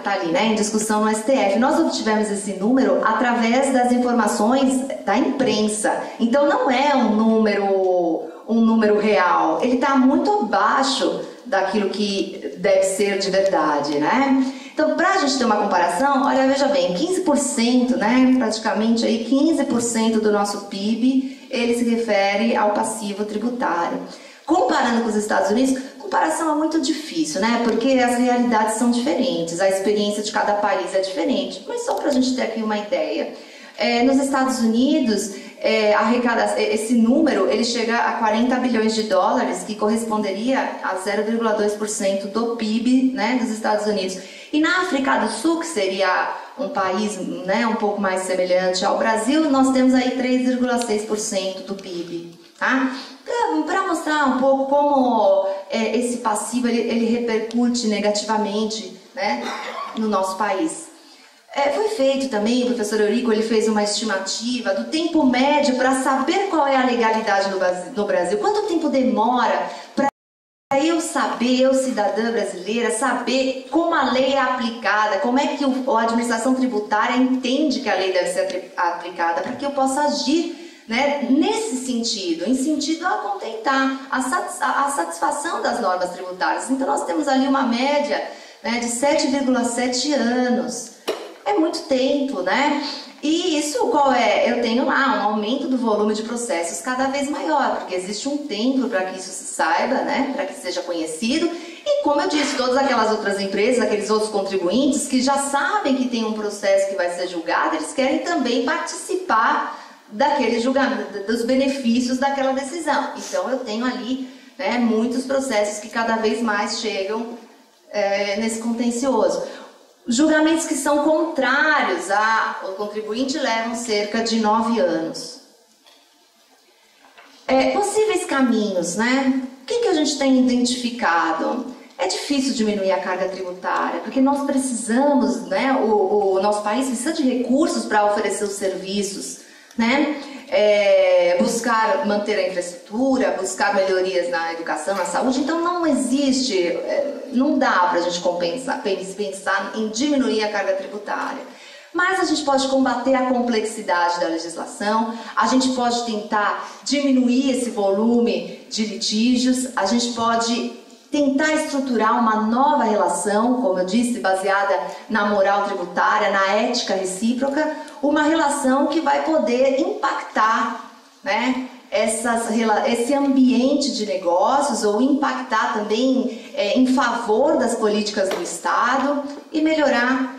tá ali, né, em discussão no STF. Nós obtivemos esse número através das informações da imprensa. Então não é um número real. Ele está muito abaixo daquilo que deve ser de verdade, né? Então, para a gente ter uma comparação, olha, veja bem, 15%, né, praticamente aí 15% do nosso PIB, ele se refere ao passivo tributário. Comparando com os Estados Unidos, comparação é muito difícil, né? Porque as realidades são diferentes, a experiência de cada país é diferente. Mas só para a gente ter aqui uma ideia, nos Estados Unidos, esse número ele chega a 40 bilhões de dólares, que corresponderia a 0,2% do PIB, né, dos Estados Unidos. E na África do Sul, que seria um país, né, um pouco mais semelhante ao Brasil, nós temos aí 3,6% do PIB, tá? Para mostrar um pouco como esse passivo ele repercute negativamente, né, no nosso país. Foi feito também, o professor Eurico ele fez uma estimativa do tempo médio para saber qual é a legalidade no Brasil. Quanto tempo demora para eu saber, eu cidadã brasileira, saber como a lei é aplicada, como é que a administração tributária entende que a lei deve ser aplicada, para que eu possa agir, né, nesse sentido, em sentido a contentar a satisfação das normas tributárias. Então nós temos ali uma média, né, de 7,7 anos. É muito tempo, né? E isso qual é? Eu tenho lá um aumento do volume de processos cada vez maior, porque existe um tempo para que isso se saiba, né? Para que seja conhecido. E como eu disse, todas aquelas outras empresas, aqueles outros contribuintes que já sabem que tem um processo que vai ser julgado, eles querem também participar daquele julgamento, dos benefícios daquela decisão. Então eu tenho ali, né, muitos processos que cada vez mais chegam nesse contencioso. Julgamentos que são contrários ao contribuinte levam cerca de 9 anos. Possíveis caminhos, né? O que a gente tem identificado? É difícil diminuir a carga tributária, porque nós precisamos, né? O nosso país precisa de recursos para oferecer os serviços, né? Buscar manter a infraestrutura, buscar melhorias na educação, na saúde. Então não existe, não dá para a gente pensar em diminuir a carga tributária. Mas a gente pode combater a complexidade da legislação, a gente pode tentar diminuir esse volume de litígios, a gente pode tentar estruturar uma nova relação, como eu disse, baseada na moral tributária, na ética recíproca, uma relação que vai poder impactar, né, esse ambiente de negócios, ou impactar também em favor das políticas do Estado e melhorar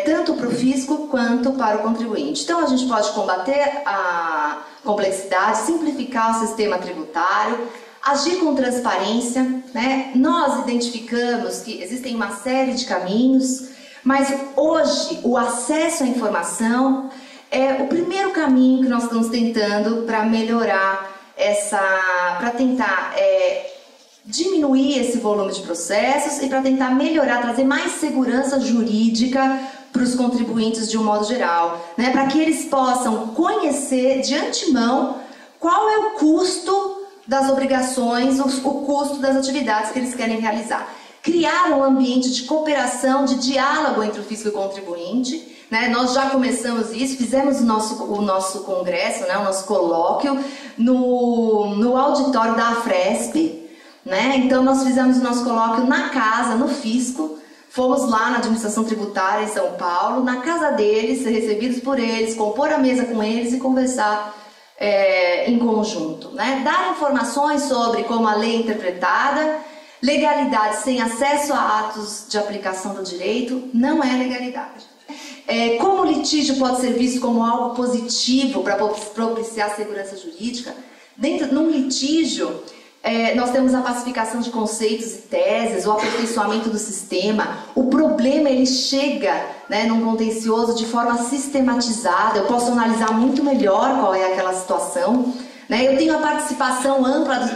tanto para o fisco quanto para o contribuinte. Então a gente pode combater a complexidade, simplificar o sistema tributário, agir com transparência, né? Nós identificamos que existem uma série de caminhos, mas hoje o acesso à informação é o primeiro caminho que nós estamos tentando para melhorar para tentar diminuir esse volume de processos e para tentar melhorar, trazer mais segurança jurídica para os contribuintes de um modo geral, né? Para que eles possam conhecer de antemão qual é o custo das obrigações, o custo das atividades que eles querem realizar. Criar um ambiente de cooperação, de diálogo entre o fisco e o contribuinte, né? Nós já começamos isso, fizemos o nosso congresso, né? O nosso colóquio no auditório da Afresp, né? Então nós fizemos o nosso colóquio na casa, no fisco, Fomos lá na administração tributária em São Paulo, na casa deles, ser recebidos por eles, compor a mesa com eles e conversar em conjunto, né? Dar informações sobre como a lei é interpretada. Legalidade sem acesso a atos de aplicação do direito não é legalidade. Como o litígio pode ser visto como algo positivo para propiciar segurança jurídica? Num litígio, nós temos a pacificação de conceitos e teses, o aperfeiçoamento do sistema. O problema, ele chega, né, num contencioso de forma sistematizada. Eu posso analisar muito melhor qual é aquela situação. Né? Eu tenho a participação ampla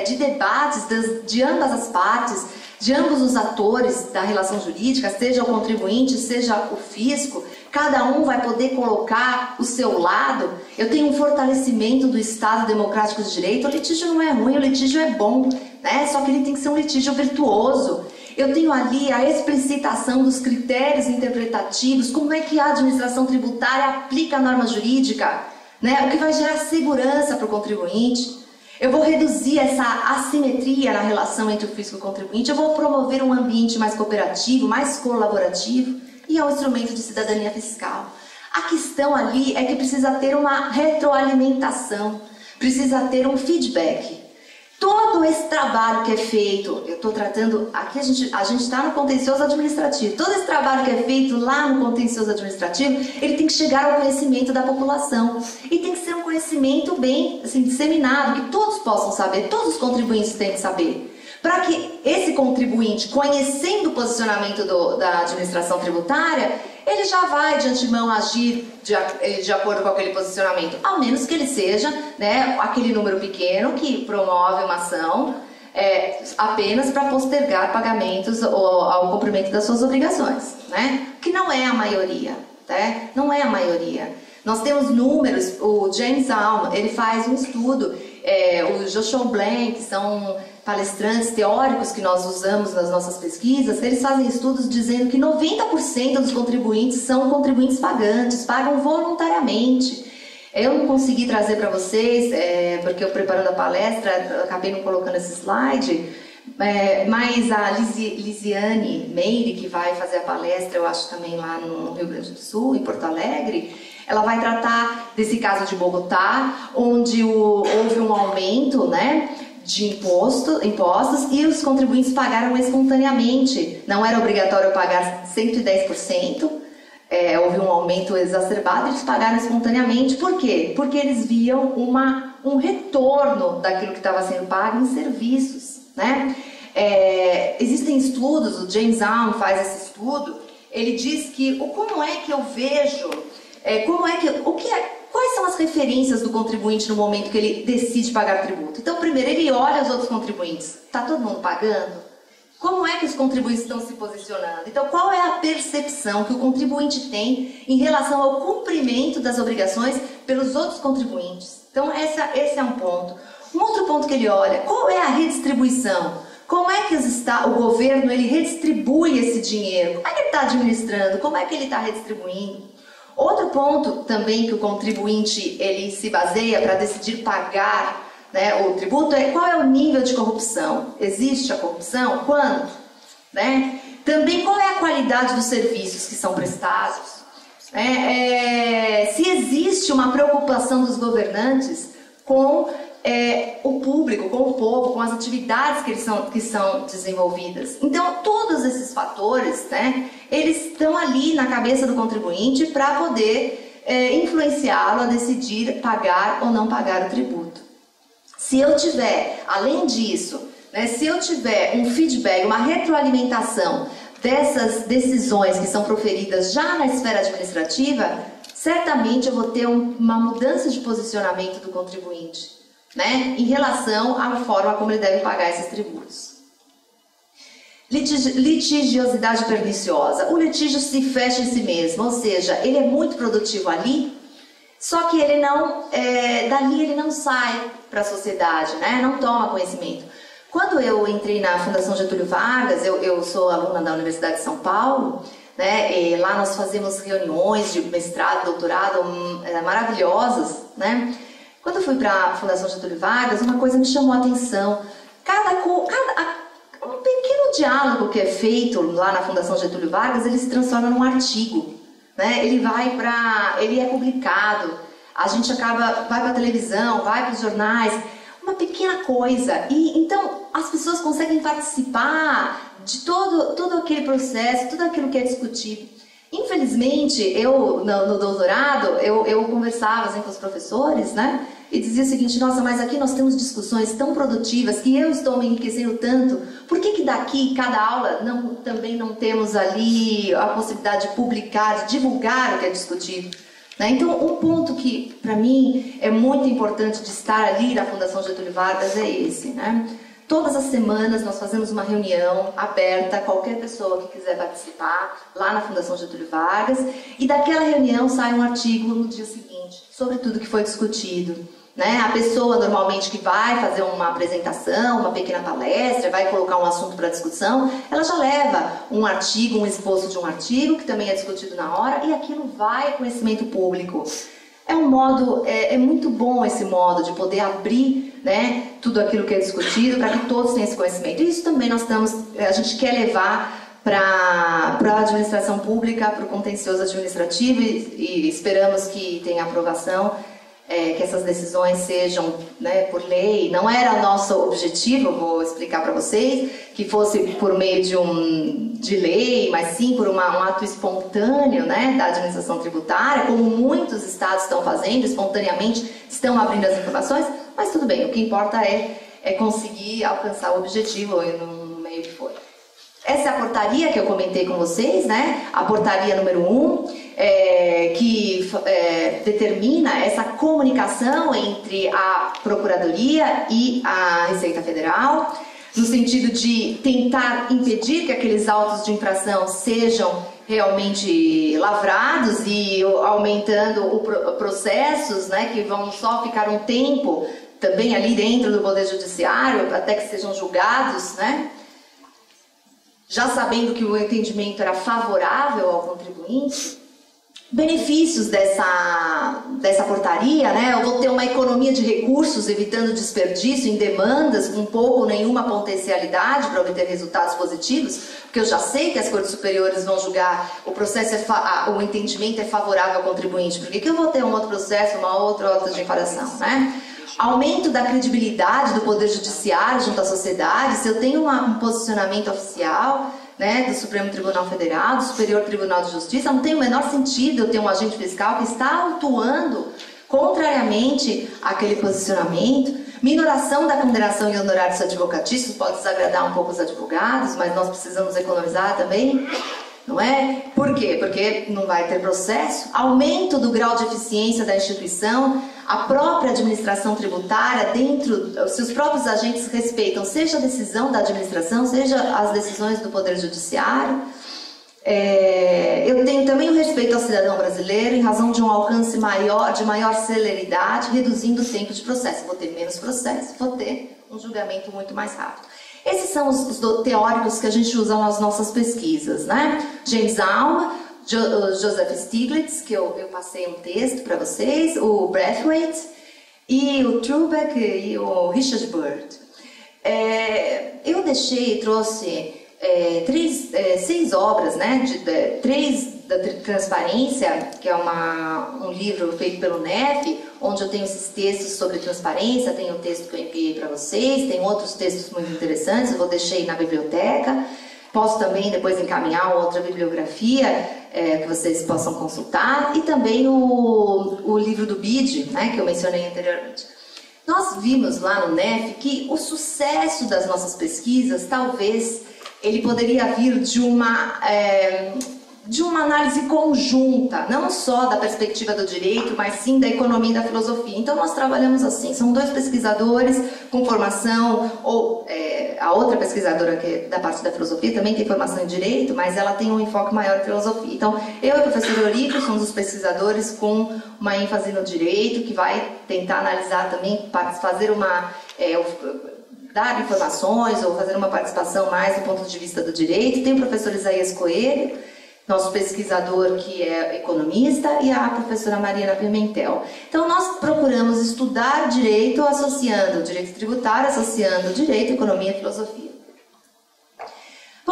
de debates de ambas as partes, de ambos os atores da relação jurídica, seja o contribuinte, seja o fisco. Cada um vai poder colocar o seu lado. Eu tenho um fortalecimento do Estado Democrático de Direito. O litígio não é ruim, o litígio é bom, né? Só que ele tem que ser um litígio virtuoso. Eu tenho ali a explicitação dos critérios interpretativos, como é que a administração tributária aplica a norma jurídica, né? O que vai gerar segurança para o contribuinte. Eu vou reduzir essa assimetria na relação entre o fisco e o contribuinte. Eu vou promover um ambiente mais cooperativo, mais colaborativo, e é um instrumento de cidadania fiscal. A questão ali é que precisa ter uma retroalimentação, precisa ter um feedback. Todo esse trabalho que é feito, eu estou tratando, aqui a gente está no contencioso administrativo, todo esse trabalho que é feito lá no contencioso administrativo, ele tem que chegar ao conhecimento da população. E tem que ser um conhecimento bem assim, disseminado, que todos possam saber, todos os contribuintes têm que saber. Para que esse contribuinte, conhecendo o posicionamento da administração tributária, ele já vai de antemão agir de acordo com aquele posicionamento, ao menos que ele seja, né, aquele número pequeno que promove uma ação apenas para postergar pagamentos ao cumprimento das suas obrigações, né? Que não é a maioria, né? Não é a maioria. Nós temos números, o James Alma, ele faz um estudo, o Joshua Blank, que são palestrantes teóricos que nós usamos nas nossas pesquisas, eles fazem estudos dizendo que 90% dos contribuintes são contribuintes pagantes, pagam voluntariamente. Eu não consegui trazer para vocês, porque eu preparando a palestra, acabei não colocando esse slide, mas a Lisiane Meire, que vai fazer a palestra, eu acho também lá no Rio Grande do Sul, em Porto Alegre, ela vai tratar desse caso de Bogotá, onde houve um aumento, né, de impostos e os contribuintes pagaram espontaneamente. Não era obrigatório pagar 110%, houve um aumento exacerbado, eles pagaram espontaneamente. Por quê? Porque eles viam um retorno daquilo que estava sendo pago em serviços, né? Existem estudos, o James Alm faz esse estudo, ele diz que como é que eu vejo, quais são as referências do contribuinte no momento que ele decide pagar tributo? Então, primeiro, ele olha os outros contribuintes. Está todo mundo pagando? Como é que os contribuintes estão se posicionando? Então, qual é a percepção que o contribuinte tem em relação ao cumprimento das obrigações pelos outros contribuintes? Então, esse é um ponto. Um outro ponto que ele olha, qual é a redistribuição? Como é que o governo ele redistribui esse dinheiro? Como é que ele está administrando? Como é que ele está redistribuindo? Outro ponto também que o contribuinte ele se baseia para decidir pagar, né, o tributo é qual é o nível de corrupção. Existe a corrupção? Quanto? Né? Também qual é a qualidade dos serviços que são prestados? Se existe uma preocupação dos governantes com o público, com o povo, com as atividades que são desenvolvidas. Então, todos esses fatores, né, eles estão ali na cabeça do contribuinte para poder influenciá-lo a decidir pagar ou não pagar o tributo. Se eu tiver, além disso, né, se eu tiver um feedback, uma retroalimentação dessas decisões que são proferidas já na esfera administrativa, certamente eu vou ter uma mudança de posicionamento do contribuinte, né, em relação à forma como ele deve pagar esses tributos. Litigiosidade perniciosa. O litígio se fecha em si mesmo, ou seja, ele é muito produtivo ali, só que ele não, dali ele não sai para a sociedade, né, não toma conhecimento. Quando eu entrei na Fundação Getúlio Vargas, eu sou aluna da Universidade de São Paulo, né, e lá nós fazemos reuniões de mestrado, doutorado maravilhosas, né. Quando eu fui para a Fundação Getúlio Vargas, uma coisa me chamou a atenção. Um pequeno todo diálogo que é feito lá na Fundação Getúlio Vargas, ele se transforma num artigo, né? Ele é publicado, a gente vai para a televisão, vai para os jornais, uma pequena coisa. E então as pessoas conseguem participar de todo aquele processo, tudo aquilo que é discutido. Infelizmente, eu no doutorado, eu conversava assim, com os professores, né? E dizia o seguinte: nossa, mas aqui nós temos discussões tão produtivas e eu estou me enriquecendo tanto, por que daqui, cada aula, também não temos ali a possibilidade de publicar, de divulgar o que é discutido? Né? Então, um ponto que, para mim, é muito importante de estar ali na Fundação Getúlio Vargas é esse, né? Todas as semanas nós fazemos uma reunião aberta a qualquer pessoa que quiser participar lá na Fundação Getúlio Vargas, e daquela reunião sai um artigo no dia seguinte sobre tudo que foi discutido, né? A pessoa normalmente que vai fazer uma apresentação, uma pequena palestra, vai colocar um assunto para discussão, ela já leva um artigo, um esboço de um artigo que também é discutido na hora, e aquilo vai a conhecimento público. É um modo, é muito bom esse modo de poder abrir, né, tudo aquilo que é discutido para que todos tenham esse conhecimento. E isso também a gente quer levar para a administração pública, para o contencioso administrativo, e esperamos que tenha aprovação, que essas decisões sejam, né, por lei. Não era nosso objetivo, vou explicar para vocês, que fosse por meio de lei, mas sim por um ato espontâneo, né, da administração tributária, como muitos estados estão fazendo, espontaneamente estão abrindo as informações, mas tudo bem, o que importa é conseguir alcançar o objetivo no meio que for. Essa é a portaria que eu comentei com vocês, né? A portaria número 1, que determina essa comunicação entre a Procuradoria e a Receita Federal, no sentido de tentar impedir que aqueles autos de infração sejam realmente lavrados e aumentando processos, né, que vão só ficar um tempo também ali dentro do Poder Judiciário até que sejam julgados, né? Já sabendo que o entendimento era favorável ao contribuinte. Benefícios dessa portaria, né? Eu vou ter uma economia de recursos, evitando desperdício em demandas com pouco ou nenhuma potencialidade para obter resultados positivos, porque eu já sei que as cortes superiores vão julgar o processo, o entendimento é favorável ao contribuinte. Por que eu vou ter um outro processo, uma outra de infração, né? Aumento da credibilidade do Poder Judiciário junto à sociedade. Se eu tenho um posicionamento oficial, né, do Supremo Tribunal Federal, do Superior Tribunal de Justiça, não tem o menor sentido eu ter um agente fiscal que está atuando contrariamente àquele posicionamento. Minoração da condenação em honorários advocatícios pode desagradar um pouco os advogados, mas nós precisamos economizar também, não é? Por quê? Porque não vai ter processo. Aumento do grau de eficiência da instituição. A própria administração tributária, se os próprios agentes respeitam, seja a decisão da administração, seja as decisões do Poder Judiciário. Eu tenho também o respeito ao cidadão brasileiro em razão de um alcance maior, de maior celeridade, reduzindo o tempo de processo. Vou ter menos processo, vou ter um julgamento muito mais rápido. Esses são os teóricos que a gente usa nas nossas pesquisas, né? James Alma, Joseph Stiglitz, que eu passei um texto para vocês, o Brathwaite, e o Trubeck e o Richard Byrd. Eu trouxe 6 obras, né, 3 da Transparência, que é um livro feito pelo NEF, onde eu tenho esses textos sobre transparência, tem o texto que eu enviei para vocês, tem outros textos muito interessantes, eu vou deixar aí na biblioteca. Posso também depois encaminhar outra bibliografia que vocês possam consultar, e também o livro do BID, né, que eu mencionei anteriormente. Nós vimos lá no NEF que o sucesso das nossas pesquisas, talvez, ele poderia vir de uma análise conjunta, não só da perspectiva do direito, mas sim da economia e da filosofia. Então nós trabalhamos assim, são 2 pesquisadores com formação, ou a outra pesquisadora que é da parte da filosofia também tem formação em direito, mas ela tem um enfoque maior em filosofia. Então eu e o professor Eurico somos os pesquisadores com uma ênfase no direito, que vai tentar analisar também, fazer dar informações ou fazer uma participação mais do ponto de vista do direito. Tem o professor Isaías Coelho, nosso pesquisador que é economista, e a professora Mariana Pimentel. Então nós procuramos estudar direito associando o direito tributário, associando direito, economia e filosofia.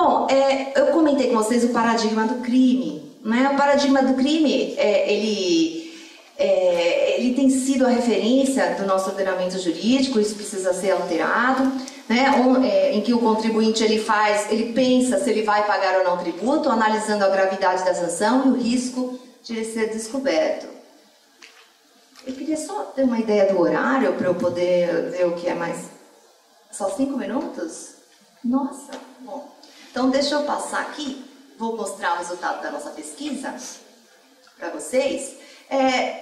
Bom, eu comentei com vocês o paradigma do crime, né? O paradigma do crime, ele tem sido a referência do nosso ordenamento jurídico, isso precisa ser alterado, né? Em que o contribuinte ele pensa se ele vai pagar ou não tributo, analisando a gravidade da sanção e o risco de ele ser descoberto. Eu queria só ter uma ideia do horário para eu poder ver o que é mais. Só 5 minutos? Nossa, bom. Então deixa eu passar aqui, vou mostrar o resultado da nossa pesquisa para vocês.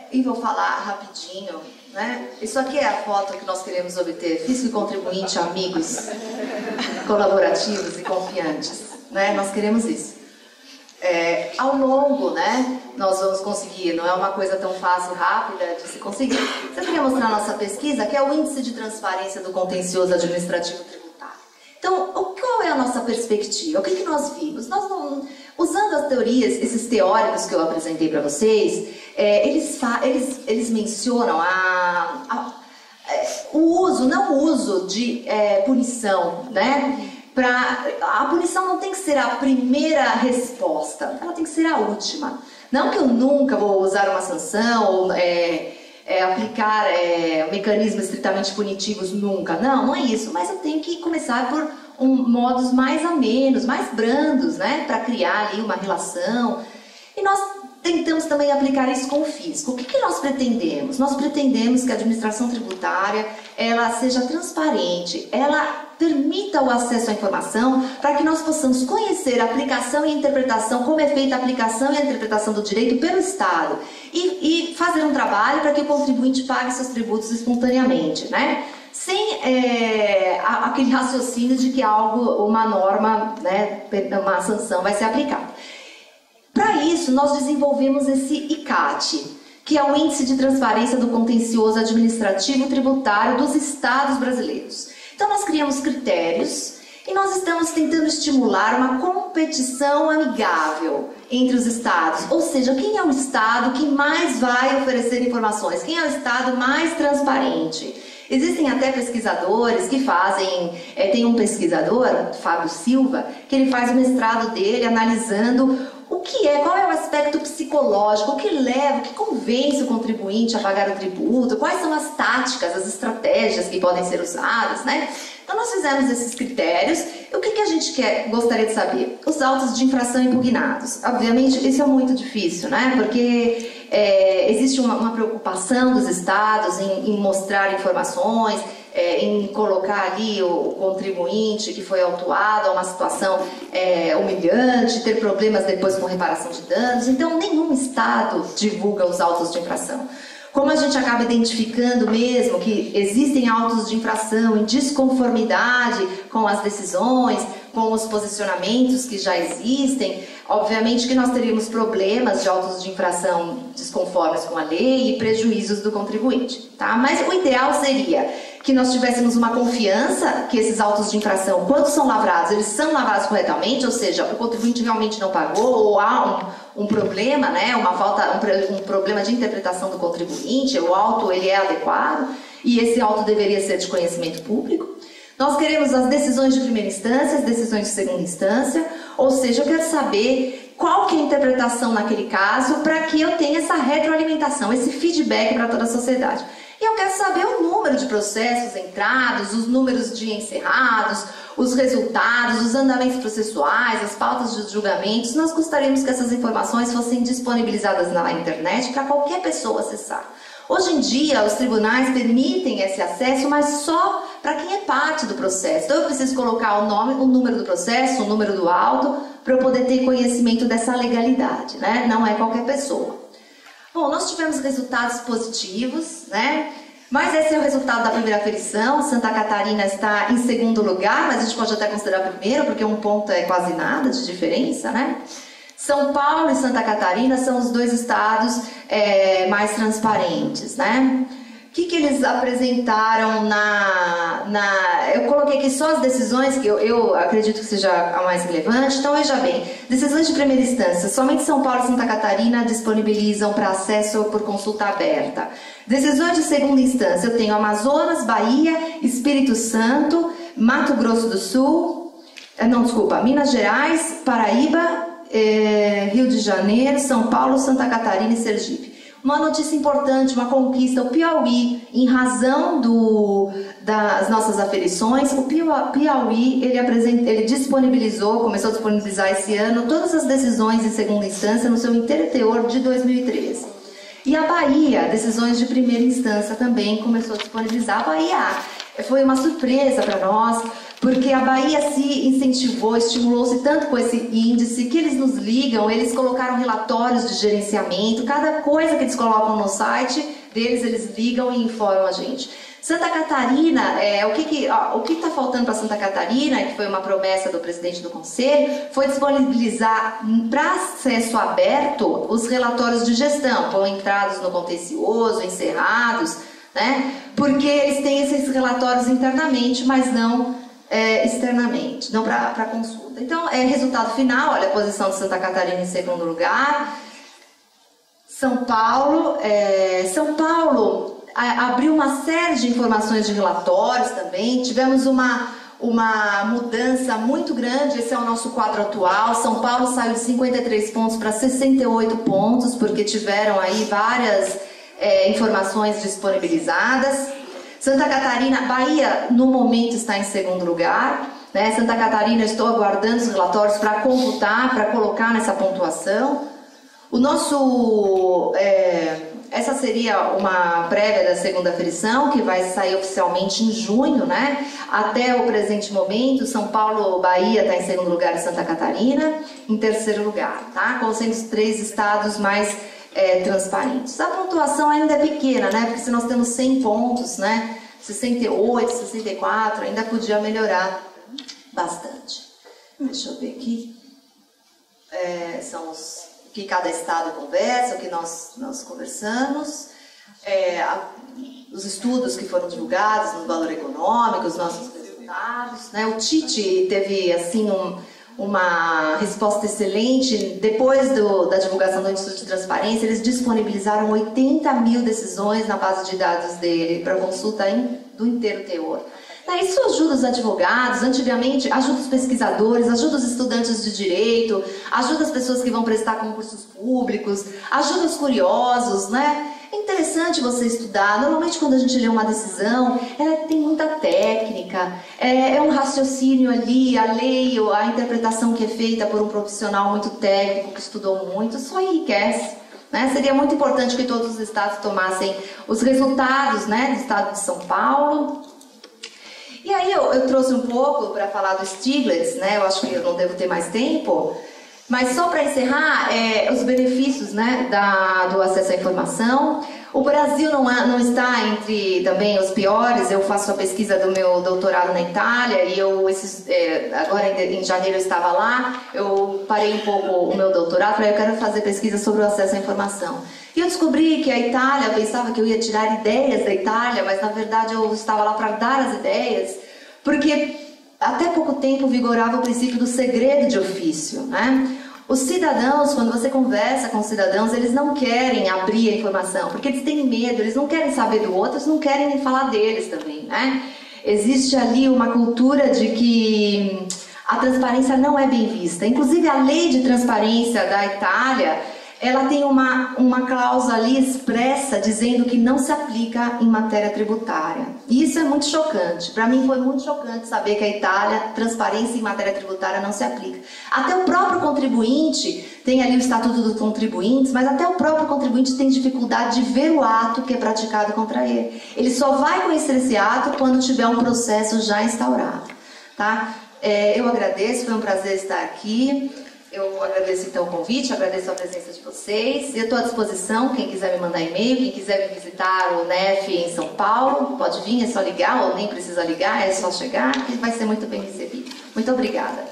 E vou falar rapidinho, né? Isso aqui é a foto que nós queremos obter. Fisco e contribuinte, amigos, colaborativos e confiantes, né? Nós queremos isso. Ao longo, né? Nós vamos conseguir, não é uma coisa tão fácil, rápida de se conseguir. Eu queria mostrar a nossa pesquisa, que é o índice de transparência do contencioso administrativo tributário. Então, qual é a nossa perspectiva? O que nós vimos? Usando as teorias, esses teóricos que eu apresentei para vocês, eles mencionam o uso de punição, né? A punição não tem que ser a primeira resposta, ela tem que ser a última. Não que eu nunca vou usar uma sanção ou aplicar mecanismos estritamente punitivos, nunca. Não é isso. Mas eu tenho que começar por modos mais amenos, mais brandos, né? Para criar ali uma relação. E nós tentamos também aplicar isso com o fisco. O que nós pretendemos? Nós pretendemos que a administração tributária ela seja transparente, ela permita o acesso à informação para que nós possamos conhecer a aplicação e interpretação, como é feita a aplicação e a interpretação do direito pelo Estado e fazer um trabalho para que o contribuinte pague seus tributos espontaneamente, né? Sem aquele raciocínio de que uma norma, né, uma sanção vai ser aplicada. Para isso, nós desenvolvemos esse ICAT, que é o Índice de Transparência do Contencioso Administrativo Tributário dos Estados Brasileiros. Então, nós criamos critérios e nós estamos tentando estimular uma competição amigável entre os estados. Ou seja, quem é o estado que mais vai oferecer informações? Quem é o estado mais transparente? Existem até pesquisadores que fazem... tem um pesquisador, Fábio Silva, que ele faz o mestrado dele analisando qual é o aspecto psicológico, o que convence o contribuinte a pagar o tributo, quais são as táticas, as estratégias que podem ser usadas, né? Então nós fizemos esses critérios. E o que a gente gostaria de saber? Os autos de infração impugnados. Obviamente isso é muito difícil, né? Porque existe uma preocupação dos estados em mostrar informações, em colocar ali o contribuinte que foi autuado a uma situação humilhante, ter problemas depois com reparação de danos. Então, nenhum estado divulga os autos de infração. Como a gente acaba identificando mesmo que existem autos de infração em desconformidade com as decisões, com os posicionamentos que já existem, obviamente que nós teríamos problemas de autos de infração desconformes com a lei e prejuízos do contribuinte, tá? Mas o ideal seria que nós tivéssemos uma confiança que esses autos de infração, quando são lavrados, eles são lavrados corretamente, ou seja, o contribuinte realmente não pagou, ou há um problema, né, um problema de interpretação do contribuinte, o auto ele é adequado, e esse auto deveria ser de conhecimento público. Nós queremos as decisões de primeira instância, as decisões de segunda instância, ou seja, eu quero saber qual que é a interpretação naquele caso para que eu tenha essa retroalimentação, esse feedback para toda a sociedade. E eu quero saber o número de processos entrados, os números de encerrados, os resultados, os andamentos processuais, as pautas de julgamentos. Nós gostaríamos que essas informações fossem disponibilizadas na internet para qualquer pessoa acessar. Hoje em dia, os tribunais permitem esse acesso, mas só para quem é parte do processo. Então, eu preciso colocar o nome, o número do processo, o número do auto, para eu poder ter conhecimento dessa legalidade, né? Não é qualquer pessoa. Bom, nós tivemos resultados positivos, né? Mas esse é o resultado da primeira aferição. Santa Catarina está em segundo lugar, mas a gente pode até considerar primeiro, porque um ponto é quase nada de diferença, né? São Paulo e Santa Catarina são os dois estados mais transparentes, né? O que eles apresentaram eu coloquei aqui só as decisões que eu acredito que seja a mais relevante. Então, veja bem, decisões de primeira instância, somente São Paulo e Santa Catarina disponibilizam para acesso por consulta aberta. Decisões de segunda instância, eu tenho Amazonas, Bahia, Espírito Santo, Mato Grosso do Sul, Não, desculpa, Minas Gerais, Paraíba, Rio de Janeiro, São Paulo, Santa Catarina e Sergipe. Uma notícia importante, uma conquista, o Piauí, em razão das nossas aferições, o Piauí, ele disponibilizou, começou a disponibilizar esse ano, todas as decisões em segunda instância no seu inteiro teor de 2013. E a Bahia, decisões de primeira instância também começou a disponibilizar. A Bahia foi uma surpresa para nós, porque a Bahia se incentivou, estimulou-se tanto com esse índice, que eles nos ligam, eles colocaram relatórios de gerenciamento, cada coisa que eles colocam no site deles, eles ligam e informam a gente. Santa Catarina, o que está faltando para Santa Catarina, que foi uma promessa do presidente do Conselho, foi disponibilizar para acesso aberto os relatórios de gestão, com entrados no contencioso, encerrados, né? Porque eles têm esses relatórios internamente, mas não externamente, não para consulta. Então, resultado final, olha a posição de Santa Catarina em segundo lugar. São Paulo abriu uma série de informações de relatórios também. Tivemos uma mudança muito grande. Esse é o nosso quadro atual. São Paulo saiu de 53 pontos para 68 pontos, porque tiveram aí várias informações disponibilizadas. Santa Catarina, Bahia no momento está em segundo lugar, né? Santa Catarina, estou aguardando os relatórios para computar, para colocar nessa pontuação. O nosso, essa seria uma prévia da segunda aferição, que vai sair oficialmente em junho, né? Até o presente momento, São Paulo, Bahia está em segundo lugar e Santa Catarina em terceiro lugar, tá? Como sendo os 3 estados mais transparentes. A pontuação ainda é pequena, né? Porque se nós temos 100 pontos, né? 68, 64, ainda podia melhorar bastante. Deixa eu ver aqui. São os que cada estado conversa, o que nós conversamos, os estudos que foram divulgados no valor econômico, os nossos resultados, né? O Tite teve assim uma resposta excelente. Depois da divulgação do Instituto de Transparência, eles disponibilizaram 80 mil decisões na base de dados dele para consulta do inteiro teor. Isso ajuda os advogados, antigamente ajuda os pesquisadores, ajuda os estudantes de direito, ajuda as pessoas que vão prestar concursos públicos, ajuda os curiosos, né? É interessante você estudar. Normalmente quando a gente lê uma decisão, ela tem muita técnica, é um raciocínio ali, a lei, a interpretação que é feita por um profissional muito técnico, que estudou muito, só enriquece. Né? Seria muito importante que todos os estados tomassem os resultados, né, do estado de São Paulo. E aí eu trouxe um pouco para falar do Stiglitz, né? Eu acho que eu não devo ter mais tempo, mas só para encerrar, os benefícios, né, do acesso à informação. O Brasil não está entre também os piores. Eu faço a pesquisa do meu doutorado na Itália e agora em janeiro eu estava lá, eu parei um pouco o meu doutorado, falei, eu quero fazer pesquisa sobre o acesso à informação. E eu descobri que a Itália, eu pensava que eu ia tirar ideias da Itália, mas na verdade eu estava lá para dar as ideias, porque até pouco tempo vigorava o princípio do segredo de ofício, né? Os cidadãos, quando você conversa com os cidadãos, eles não querem abrir a informação, porque eles têm medo, eles não querem saber do outro, eles não querem nem falar deles também, né? Existe ali uma cultura de que a transparência não é bem vista. Inclusive a lei de transparência da Itália, ela tem uma cláusula ali expressa dizendo que não se aplica em matéria tributária. E isso é muito chocante. Para mim foi muito chocante saber que a Itália, transparência em matéria tributária não se aplica. Até o próprio contribuinte, tem ali o Estatuto dos Contribuintes, mas até o próprio contribuinte tem dificuldade de ver o ato que é praticado contra ele. Ele só vai conhecer esse ato quando tiver um processo já instaurado. Tá? Eu agradeço, foi um prazer estar aqui. Eu agradeço então o convite, agradeço a presença de vocês. Eu estou à disposição, quem quiser me mandar e-mail, quem quiser me visitar o NEF em São Paulo, pode vir, é só ligar, ou nem precisa ligar, é só chegar, que vai ser muito bem recebido. Muito obrigada.